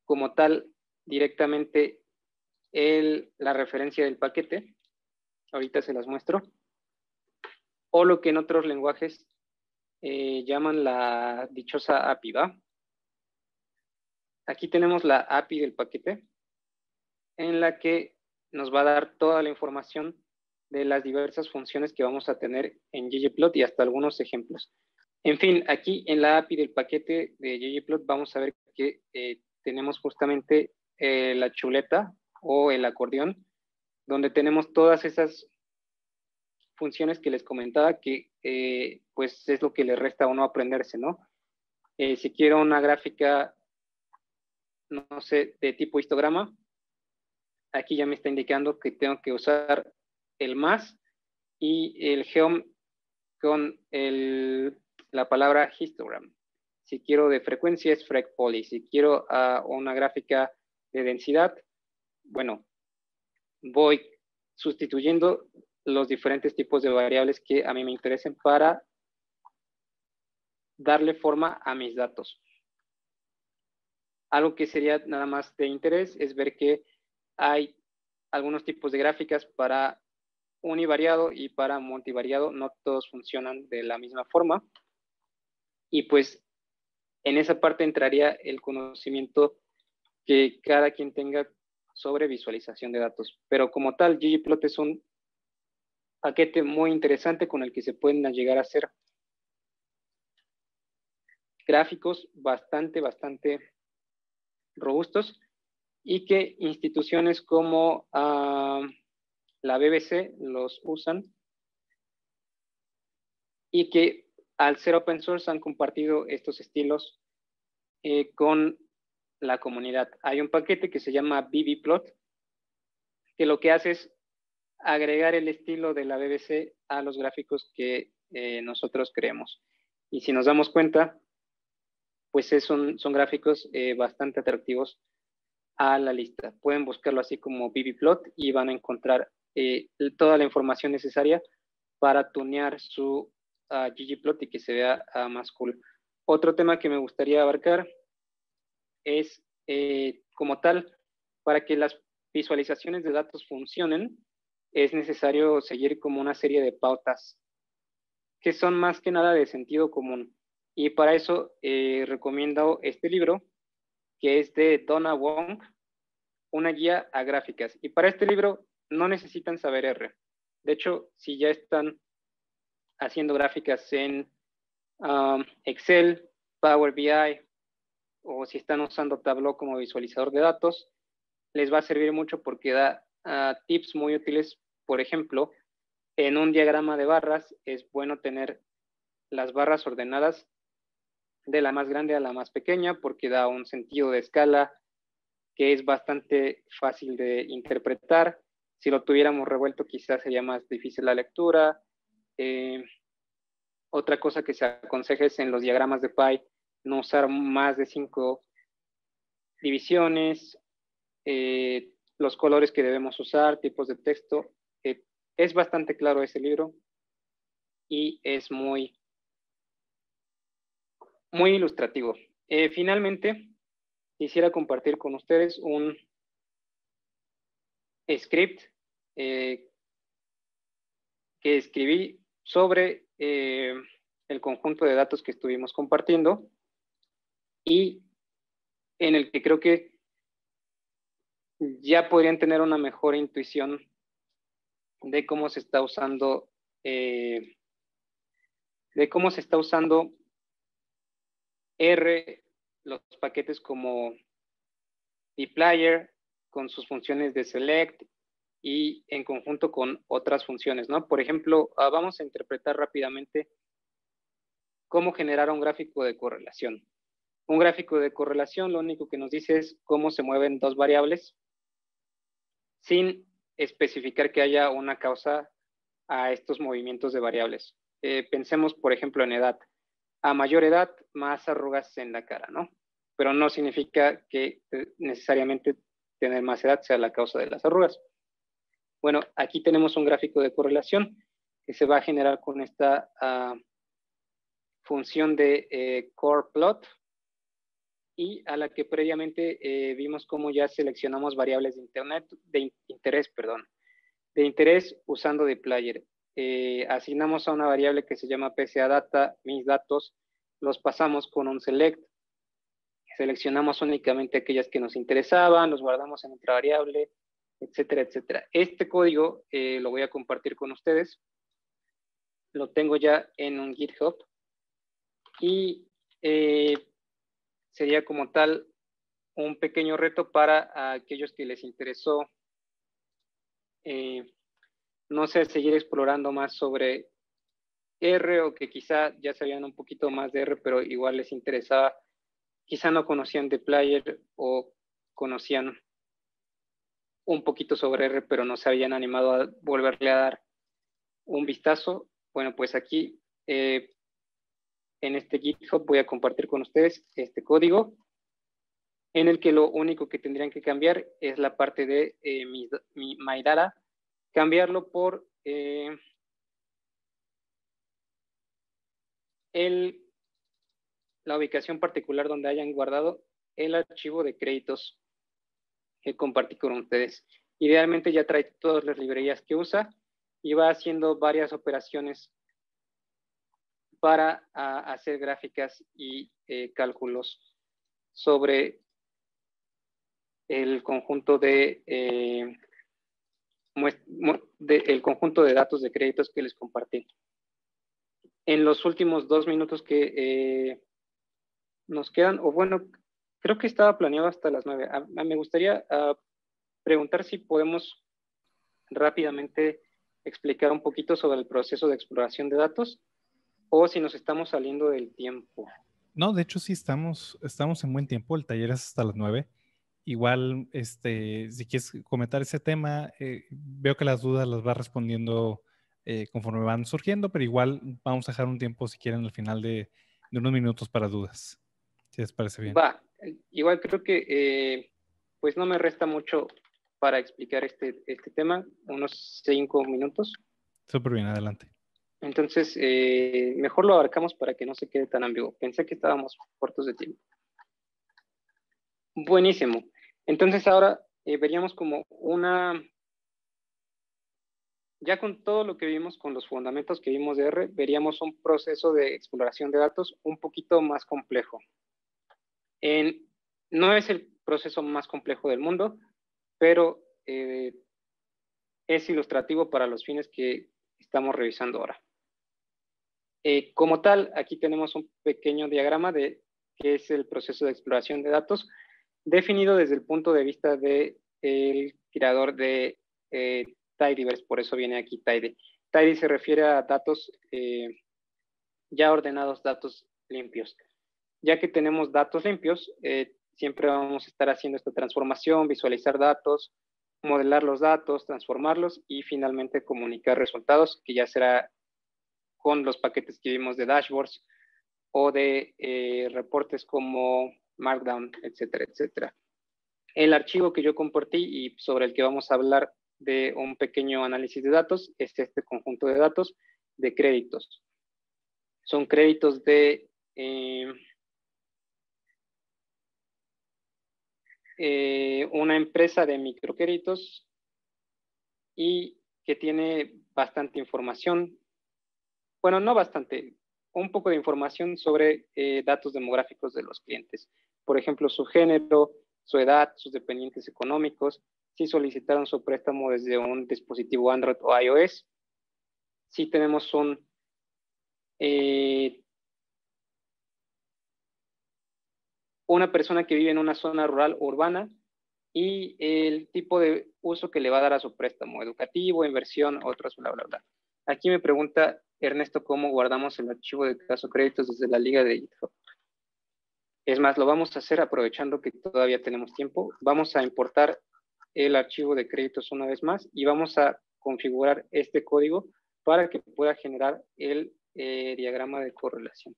Speaker 1: como tal directamente la referencia del paquete. Ahorita se las muestro. O lo que en otros lenguajes llaman la dichosa API, ¿va? Aquí tenemos la API del paquete en la que nos va a dar toda la información de las diversas funciones que vamos a tener en ggplot y hasta algunos ejemplos. En fin, aquí en la API del paquete de ggplot vamos a ver que tenemos justamente la chuleta o el acordeón, donde tenemos todas esas funciones que les comentaba que pues es lo que le resta a uno aprenderse, ¿no? Si quiero una gráfica, no sé, de tipo histograma, aquí ya me está indicando que tengo que usar el más y el geom con la palabra histogram. Si quiero de frecuencia es frec_poly. Si quiero una gráfica de densidad, bueno, voy sustituyendo los diferentes tipos de variables que a mí me interesen para darle forma a mis datos. Algo que sería nada más de interés es ver que hay algunos tipos de gráficas para univariado y para multivariado. No todos funcionan de la misma forma. Y pues en esa parte entraría el conocimiento que cada quien tenga sobre visualización de datos. Pero como tal, ggplot es un paquete muy interesante con el que se pueden llegar a hacer gráficos bastante robustos y que instituciones como la BBC los usan y que al ser open source han compartido estos estilos con la comunidad. Hay un paquete que se llama bbplot que lo que hace es agregar el estilo de la BBC a los gráficos que nosotros creemos. Y si nos damos cuenta, pues son gráficos bastante atractivos a la lista. Pueden buscarlo así como bbplot y van a encontrar toda la información necesaria para tunear su ggplot y que se vea más cool. Otro tema que me gustaría abarcar es, como tal, para que las visualizaciones de datos funcionen, es necesario seguir como una serie de pautas que son más que nada de sentido común. Y para eso recomiendo este libro, que es de Donna Wong, Una guía a gráficas. Y para este libro no necesitan saber R. De hecho, si ya están haciendo gráficas en Excel, Power BI, o si están usando Tableau como visualizador de datos, les va a servir mucho porque da tips muy útiles. Por ejemplo, en un diagrama de barras es bueno tener las barras ordenadas de la más grande a la más pequeña porque da un sentido de escala que es bastante fácil de interpretar. Si lo tuviéramos revuelto quizás sería más difícil la lectura. Otra cosa que se aconseja es en los diagramas de pie no usar más de 5 divisiones, los colores que debemos usar, tipos de texto. Es bastante claro ese libro y es muy ilustrativo. Finalmente, quisiera compartir con ustedes un script que escribí sobre el conjunto de datos que estuvimos compartiendo y en el que creo que ya podrían tener una mejor intuición de cómo se está usando R, los paquetes como dplyr con sus funciones de select y en conjunto con otras funciones, ¿no? Por ejemplo, vamos a interpretar rápidamente cómo generar un gráfico de correlación. Un gráfico de correlación lo único que nos dice es cómo se mueven dos variables sin especificar que haya una causa a estos movimientos de variables. Pensemos, por ejemplo, en edad. A mayor edad, más arrugas en la cara, ¿no? Pero no significa que necesariamente tener más edad sea la causa de las arrugas. Bueno, aquí tenemos un gráfico de correlación que se va a generar con esta función de core plot y a la que previamente vimos cómo ya seleccionamos variables de interés usando dplyr. Asignamos a una variable que se llama PSAData, mis datos, los pasamos con un select, seleccionamos únicamente aquellas que nos interesaban, los guardamos en otra variable, etcétera, etcétera. Este código lo voy a compartir con ustedes. Lo tengo ya en un GitHub y sería como tal un pequeño reto para aquellos que les interesó, no sé, seguir explorando más sobre R o que quizá ya sabían un poquito más de R, pero igual les interesaba, quizá no conocían dplyr o conocían un poquito sobre R, pero no se habían animado a volverle a dar un vistazo. Bueno, pues aquí en este GitHub voy a compartir con ustedes este código en el que lo único que tendrían que cambiar es la parte de my data, cambiarlo por la ubicación particular donde hayan guardado el archivo de créditos que compartí con ustedes. Idealmente ya trae todas las librerías que usa y va haciendo varias operaciones para hacer gráficas y cálculos sobre el conjunto el conjunto de datos de créditos que les compartí. En los últimos 2 minutos que nos quedan, o bueno, creo que estaba planeado hasta las 9. Me gustaría preguntar si podemos rápidamente explicar un poquito sobre el proceso de exploración de datos o si nos estamos saliendo del tiempo.
Speaker 2: No, de hecho sí estamos en buen tiempo. El taller es hasta las 9. Igual, si quieres comentar ese tema, veo que las dudas las va respondiendo conforme van surgiendo, pero igual vamos a dejar un tiempo, si quieren, al final de unos minutos para dudas. Si les parece bien.
Speaker 1: Va, igual creo que pues no me resta mucho para explicar este tema, unos 5 minutos.
Speaker 2: Súper bien, adelante.
Speaker 1: Entonces, mejor lo abarcamos para que no se quede tan ambiguo. Pensé que estábamos cortos de tiempo. Buenísimo. Entonces ahora veríamos como ya con todo lo que vimos, con los fundamentos que vimos de R, veríamos un proceso de exploración de datos un poquito más complejo. No es el proceso más complejo del mundo, pero es ilustrativo para los fines que estamos revisando ahora. Como tal, aquí tenemos un pequeño diagrama de qué es el proceso de exploración de datos, definido desde el punto de vista del creador de Tidyverse, por eso viene aquí Tidy. Tidy se refiere a datos ya ordenados, datos limpios. Ya que tenemos datos limpios, siempre vamos a estar haciendo esta transformación, visualizar datos, modelar los datos, transformarlos y finalmente comunicar resultados, que ya será con los paquetes que vimos de dashboards o de reportes como Markdown, etcétera, etcétera. El archivo que yo compartí y sobre el que vamos a hablar de un pequeño análisis de datos es este conjunto de datos de créditos. Son créditos de una empresa de microcréditos y que tiene bastante información. Bueno, no bastante, un poco de información sobre datos demográficos de los clientes. Por ejemplo, su género, su edad, sus dependientes económicos, si solicitaron su préstamo desde un dispositivo Android o iOS, si tenemos una persona que vive en una zona rural o urbana y el tipo de uso que le va a dar a su préstamo, educativo, inversión, otros, bla, bla, bla. Aquí me pregunta Ernesto cómo guardamos el archivo de caso créditos desde la liga de GitHub. Es más, lo vamos a hacer aprovechando que todavía tenemos tiempo. Vamos a importar el archivo de créditos una vez más y vamos a configurar este código para que pueda generar el diagrama de correlación.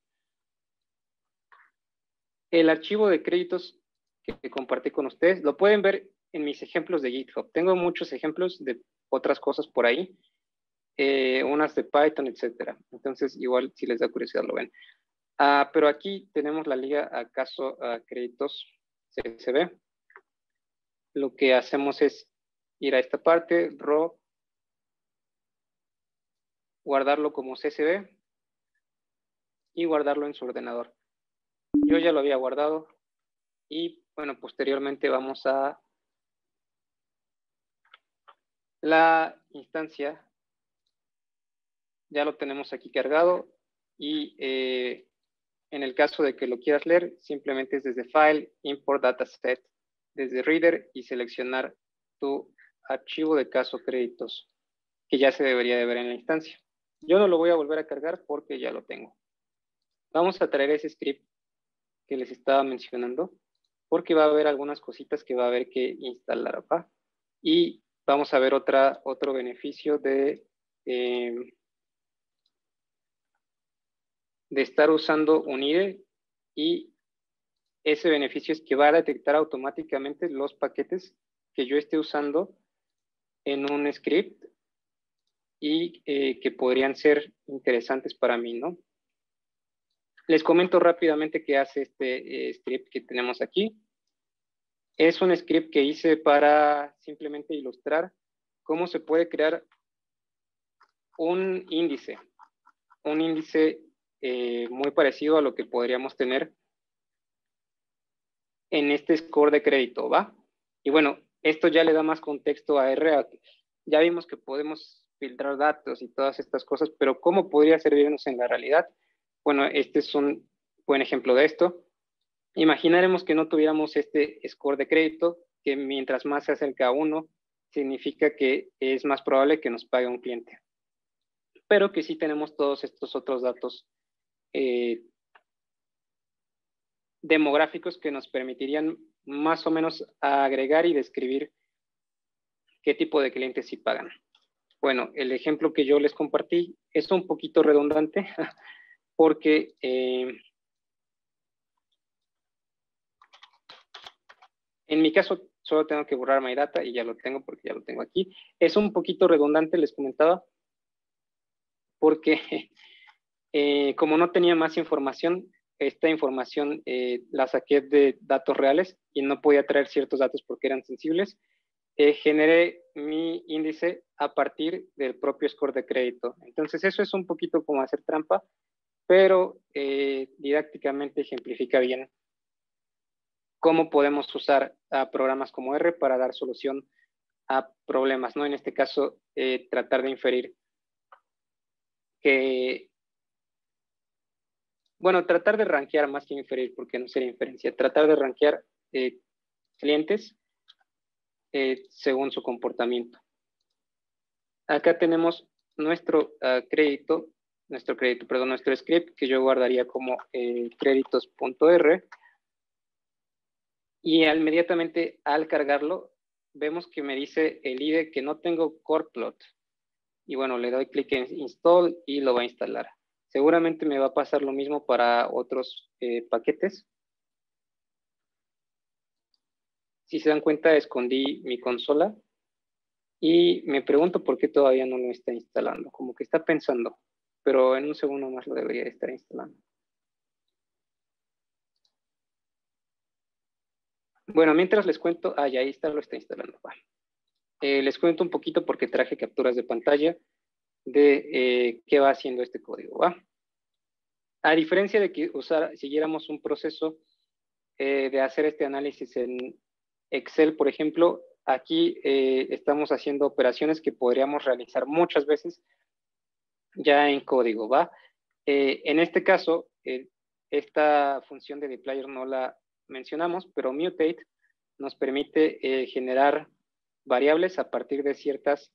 Speaker 1: El archivo de créditos que compartí con ustedes lo pueden ver en mis ejemplos de GitHub. Tengo muchos ejemplos de otras cosas por ahí, unas de Python, etcétera. Entonces, igual si les da curiosidad lo ven. Pero aquí tenemos la liga a caso créditos CSV. Lo que hacemos es ir a esta parte, raw, guardarlo como CSV y guardarlo en su ordenador. Yo ya lo había guardado y bueno, posteriormente vamos a la instancia. Ya lo tenemos aquí cargado y en el caso de que lo quieras leer, simplemente es desde File, Import Dataset, desde Reader y seleccionar tu archivo de caso créditos, que ya se debería de ver en la instancia. Yo no lo voy a volver a cargar porque ya lo tengo. Vamos a traer ese script que les estaba mencionando, porque va a haber algunas cositas que va a haber que instalar acá. Y vamos a ver otro beneficio de de estar usando un IDE, y ese beneficio es que va a detectar automáticamente los paquetes que yo esté usando en un script y que podrían ser interesantes para mí, ¿no? Les comento rápidamente qué hace este script que tenemos aquí. Es un script que hice para simplemente ilustrar cómo se puede crear un índice muy parecido a lo que podríamos tener en este score de crédito, ¿va? Y bueno, esto ya le da más contexto a R. Ya vimos que podemos filtrar datos y todas estas cosas, pero ¿cómo podría servirnos en la realidad? Bueno, este es un buen ejemplo de esto. Imaginaremos que no tuviéramos este score de crédito, que mientras más se acerca a 1, significa que es más probable que nos pague un cliente. Pero que sí tenemos todos estos otros datos demográficos que nos permitirían más o menos agregar y describir qué tipo de clientes sí pagan. Bueno, el ejemplo que yo les compartí es un poquito redundante porque en mi caso solo tengo que borrar my data y ya lo tengo porque ya lo tengo aquí. Es un poquito redundante, les comentaba, porque como no tenía más información, esta información la saqué de datos reales y no podía traer ciertos datos porque eran sensibles. Generé mi índice a partir del propio score de crédito. Entonces eso es un poquito como hacer trampa, pero didácticamente ejemplifica bien cómo podemos usar a programas como R para dar solución a problemas, ¿no? En este caso, tratar de inferir que, bueno, tratar de rankear más que inferir, porque no sería inferencia, tratar de rankear clientes según su comportamiento. Acá tenemos nuestro nuestro script que yo guardaría como créditos.r, y inmediatamente al cargarlo vemos que me dice el IDE que no tengo core plot, y bueno, le doy clic en install y lo va a instalar. Seguramente me va a pasar lo mismo para otros paquetes. Si se dan cuenta, escondí mi consola y me pregunto por qué todavía no lo está instalando. Como que está pensando, pero en un segundo más lo debería estar instalando. Bueno, mientras les cuento, ya ahí está, lo está instalando. Les cuento un poquito porque traje capturas de pantalla de qué va haciendo este código, ¿va? A diferencia de que siguiéramos un proceso de hacer este análisis en Excel, por ejemplo, aquí estamos haciendo operaciones que podríamos realizar muchas veces ya en código, ¿va? En este caso, esta función de dplyr no la mencionamos, pero mutate nos permite generar variables a partir de ciertas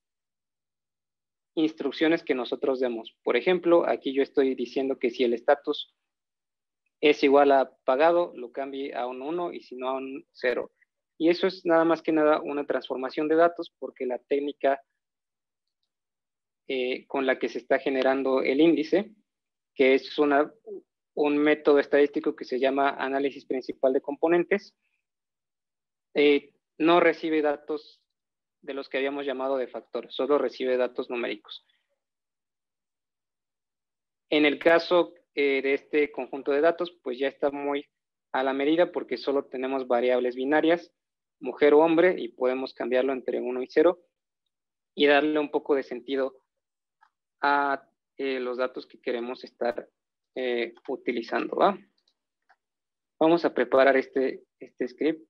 Speaker 1: instrucciones que nosotros demos. Por ejemplo, aquí yo estoy diciendo que si el estatus es igual a pagado, lo cambie a un 1 y si no a un 0. Y eso es nada más que nada una transformación de datos porque la técnica con la que se está generando el índice, que es un método estadístico que se llama análisis principal de componentes, no recibe datos de los que habíamos llamado de factor, solo recibe datos numéricos. En el caso de este conjunto de datos, pues ya está muy a la medida porque solo tenemos variables binarias, mujer o hombre, y podemos cambiarlo entre 1 y 0 y darle un poco de sentido a los datos que queremos estar utilizando, ¿va? Vamos a preparar este script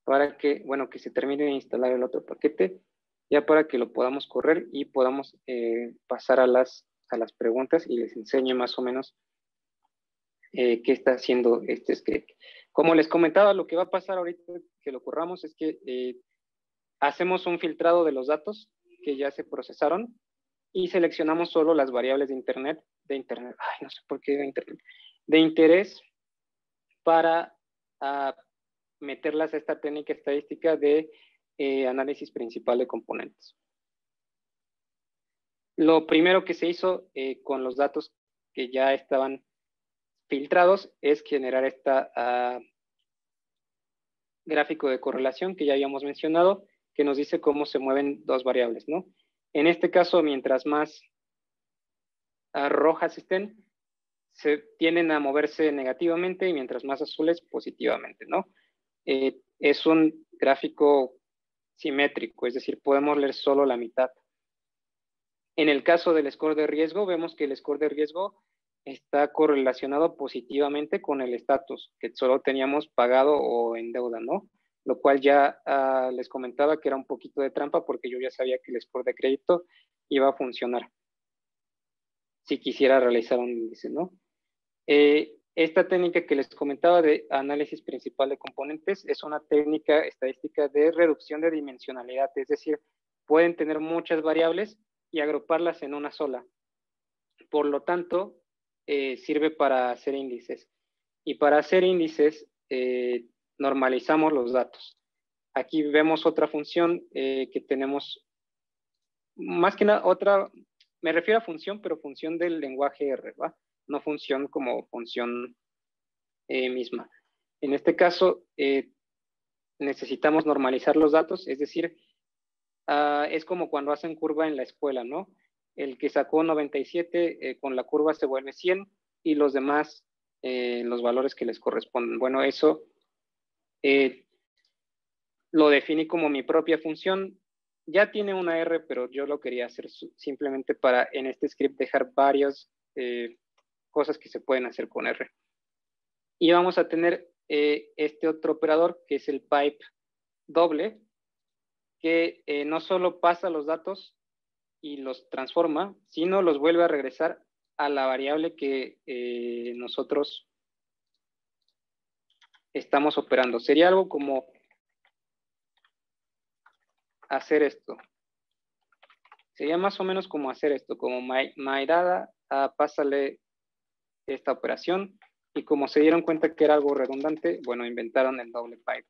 Speaker 1: para que, bueno, que se termine de instalar el otro paquete, ya para que lo podamos correr y podamos pasar a las preguntas y les enseñe más o menos qué está haciendo este script. Como les comentaba, lo que va a pasar ahorita que lo corramos es que hacemos un filtrado de los datos que ya se procesaron y seleccionamos solo las variables de internet, no sé por qué de interés para meterlas a esta técnica estadística de análisis principal de componentes. Lo primero que se hizo con los datos que ya estaban filtrados es generar esta gráfico de correlación que ya habíamos mencionado, que nos dice cómo se mueven dos variables, ¿no? En este caso, mientras más rojas estén, se tienden a moverse negativamente y mientras más azules, positivamente, ¿no? Es un gráfico simétrico, es decir, podemos leer solo la mitad. En el caso del score de riesgo, vemos que el score de riesgo está correlacionado positivamente con el estatus, que solo teníamos pagado o en deuda, ¿no? Lo cual ya les comentaba que era un poquito de trampa porque yo ya sabía que el score de crédito iba a funcionar si quisiera realizar un índice, ¿no? Esta técnica que les comentaba de análisis principal de componentes es una técnica estadística de reducción de dimensionalidad, es decir, pueden tener muchas variables y agruparlas en una sola. Por lo tanto, sirve para hacer índices. Y para hacer índices, normalizamos los datos. Aquí vemos otra función que tenemos, más que nada, otra, me refiero a función, pero función del lenguaje R, ¿va? No función como función misma. En este caso, necesitamos normalizar los datos, es decir, es como cuando hacen curva en la escuela, ¿no? El que sacó 97 con la curva se vuelve 100 y los demás, los valores que les corresponden. Bueno, eso lo definí como mi propia función. Ya tiene una R, pero yo lo quería hacer simplemente para en este script dejar varias cosas que se pueden hacer con R. Y vamos a tener este otro operador que es el pipe doble, que no solo pasa los datos y los transforma, sino los vuelve a regresar a la variable que nosotros estamos operando. Sería algo como hacer esto. Sería más o menos como hacer esto, como MyData, pásale esta operación, y como se dieron cuenta que era algo redundante, bueno, inventaron el doble pipe,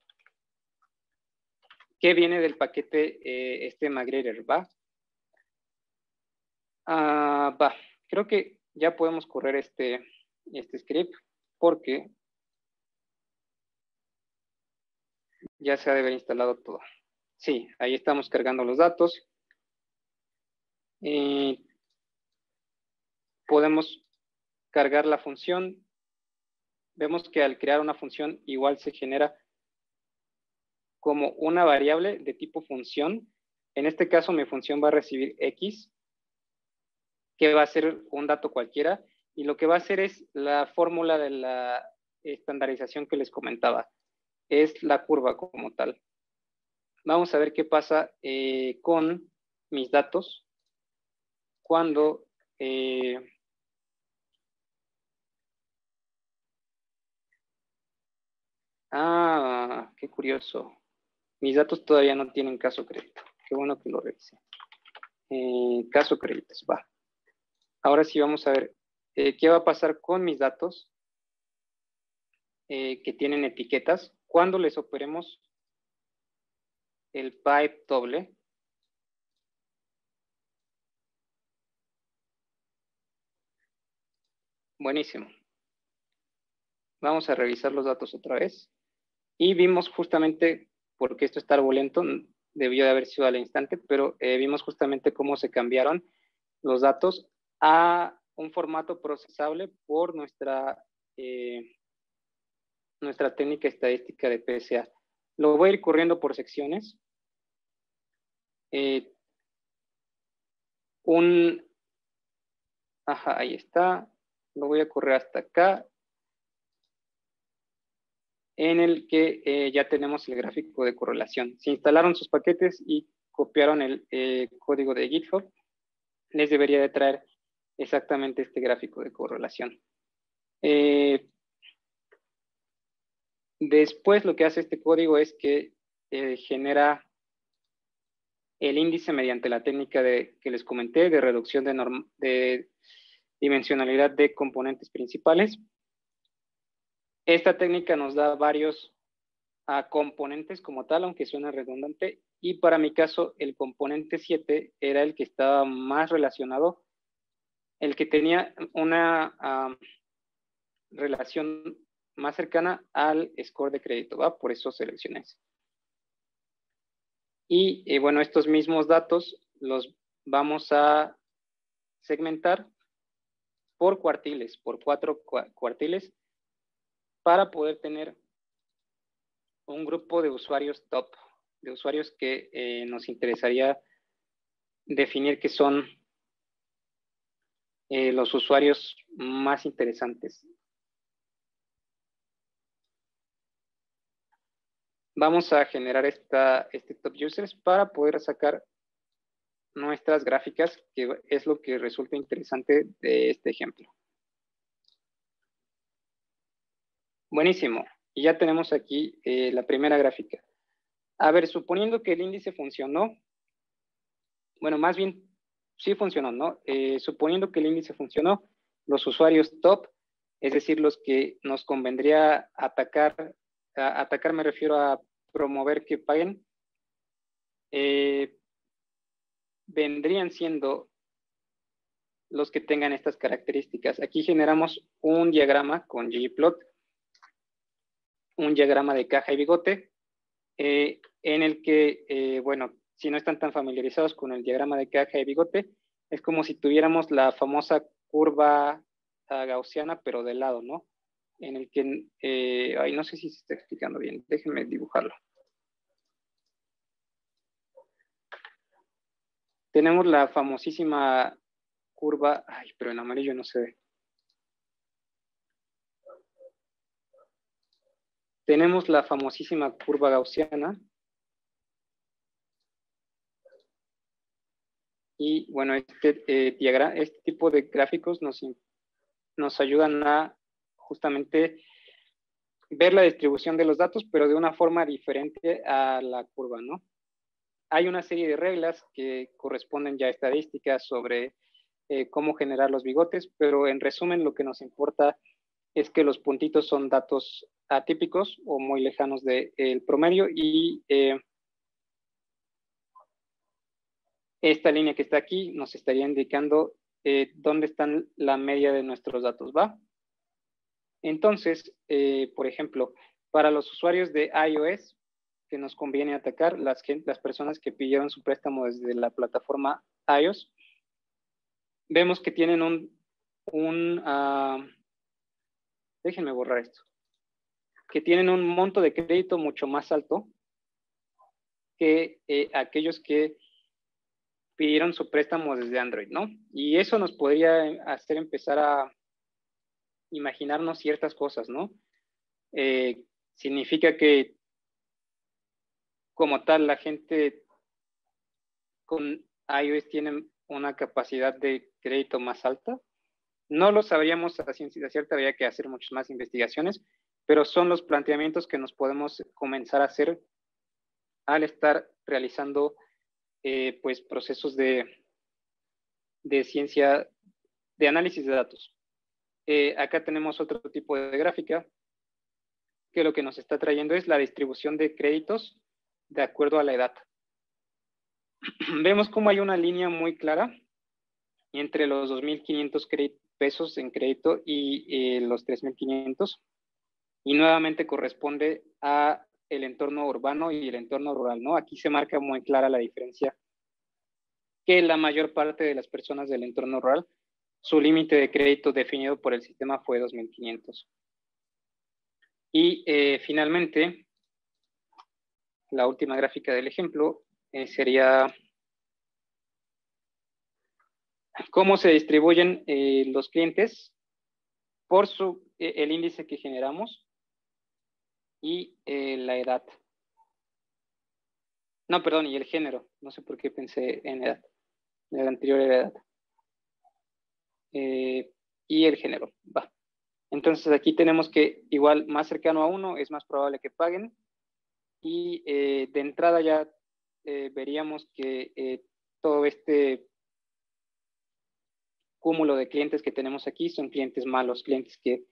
Speaker 1: que viene del paquete este Magrider, ¿va? Va, creo que ya podemos correr este script, porque ya se ha de haber instalado todo. Sí, ahí estamos cargando los datos. Podemos cargar la función. Vemos que al crear una función igual se genera como una variable de tipo función. En este caso mi función va a recibir X, que va a ser un dato cualquiera, y lo que va a hacer es la fórmula de la estandarización que les comentaba. Es la curva como tal. Vamos a ver qué pasa con mis datos cuando qué curioso. Mis datos todavía no tienen caso crédito. Qué bueno que lo revisé. Caso créditos, va. Ahora sí vamos a ver qué va a pasar con mis datos que tienen etiquetas cuando les operemos el pipe doble. Buenísimo. Vamos a revisar los datos otra vez. Y vimos justamente, porque esto está algo lento, debió de haber sido al instante, pero vimos justamente cómo se cambiaron los datos a un formato procesable por nuestra técnica estadística de PSA. Lo voy a ir corriendo por secciones. Ahí está. Lo voy a correr hasta acá, en el que ya tenemos el gráfico de correlación. Se instalaron sus paquetes y copiaron el código de GitHub. Les debería de traer exactamente este gráfico de correlación. Después lo que hace este código es que genera el índice mediante la técnica que les comenté de reducción de dimensionalidad de componentes principales. Esta técnica nos da varios componentes como tal, aunque suena redundante, y para mi caso el componente 7 era el que estaba más relacionado, el que tenía una relación más cercana al score de crédito, ¿va? Por eso seleccioné ese. Y bueno, estos mismos datos los vamos a segmentar por cuartiles, por 4 cuartiles, para poder tener un grupo de usuarios top, de usuarios que nos interesaría definir que son los usuarios más interesantes. Vamos a generar este top users para poder sacar nuestras gráficas, que es lo que resulta interesante de este ejemplo. Buenísimo. Y ya tenemos aquí la primera gráfica. A ver, suponiendo que el índice funcionó, bueno, más bien sí funcionó, ¿no? Suponiendo que el índice funcionó, los usuarios top, es decir, los que nos convendría atacar, atacar me refiero a promover que paguen, vendrían siendo los que tengan estas características. Aquí generamos un diagrama con ggplot, un diagrama de caja y bigote, en el que, bueno, si no están tan familiarizados con el diagrama de caja y bigote, es como si tuviéramos la famosa curva gaussiana, pero de lado, ¿no? En el que, ay, no sé si se está explicando bien, déjenme dibujarlo. Tenemos la famosísima curva, ay, pero en amarillo no se ve. Tenemos la famosísima curva gaussiana. Y bueno, este tipo de gráficos nos ayudan a justamente ver la distribución de los datos, pero de una forma diferente a la curva, ¿no? Hay una serie de reglas que corresponden ya a estadísticas sobre cómo generar los bigotes, pero en resumen lo que nos importa es que los puntitos son datos atípicos o muy lejanos del promedio y esta línea que está aquí nos estaría indicando dónde están la media de nuestros datos, ¿va? Entonces, por ejemplo, para los usuarios de iOS, que nos conviene atacar, las personas que pidieron su préstamo desde la plataforma iOS, vemos que tienen déjenme borrar esto, que tienen un monto de crédito mucho más alto que aquellos que pidieron su préstamo desde Android, ¿no? Y eso nos podría hacer empezar a imaginarnos ciertas cosas, ¿no? Significa que como tal la gente con iOS tiene una capacidad de crédito más alta. No lo sabríamos a ciencia cierta, habría que hacer muchas más investigaciones, pero son los planteamientos que nos podemos comenzar a hacer al estar realizando pues procesos de ciencia, de análisis de datos. Acá tenemos otro tipo de gráfica que lo que nos está trayendo es la distribución de créditos de acuerdo a la edad. Vemos cómo hay una línea muy clara entre los 2.500 pesos en crédito y los 3.500, y nuevamente corresponde a el entorno urbano y el entorno rural, ¿no? Aquí se marca muy clara la diferencia, que la mayor parte de las personas del entorno rural, su límite de crédito definido por el sistema fue 2.500. Y finalmente, la última gráfica del ejemplo sería cómo se distribuyen los clientes por el índice que generamos y la edad. No, perdón, y el género. No sé por qué pensé en edad. En el anterior era edad. Y el género. Va. Entonces aquí tenemos que igual más cercano a 1 es más probable que paguen. Y de entrada ya veríamos que todo este cúmulo de clientes que tenemos aquí son clientes malos, clientes que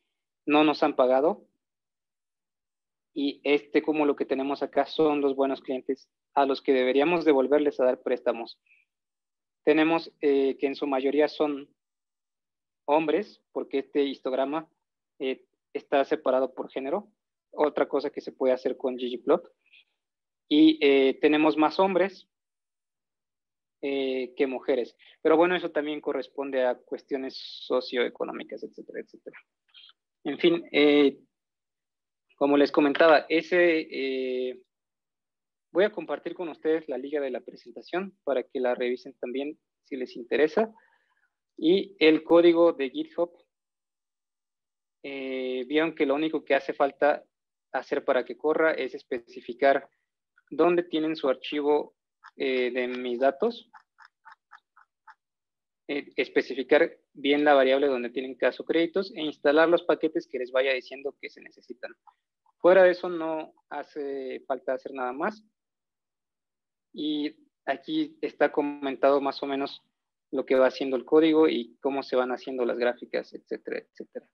Speaker 1: no nos han pagado. Y este cúmulo que tenemos acá son los buenos clientes a los que deberíamos devolverles a dar préstamos. Tenemos que en su mayoría son hombres, porque este histograma está separado por género, otra cosa que se puede hacer con ggplot. Y tenemos más hombres que mujeres. Pero bueno, eso también corresponde a cuestiones socioeconómicas, etcétera, etcétera. En fin, como les comentaba, voy a compartir con ustedes la liga de la presentación para que la revisen también si les interesa. Y el código de GitHub, vieron que lo único que hace falta hacer para que corra es especificar dónde tienen su archivo de mis datos, especificar bien la variable donde tienen caso créditos e instalar los paquetes que les vaya diciendo que se necesitan. Fuera de eso no hace falta hacer nada más. Y aquí está comentado más o menos lo que va haciendo el código y cómo se van haciendo las gráficas, etcétera, etcétera.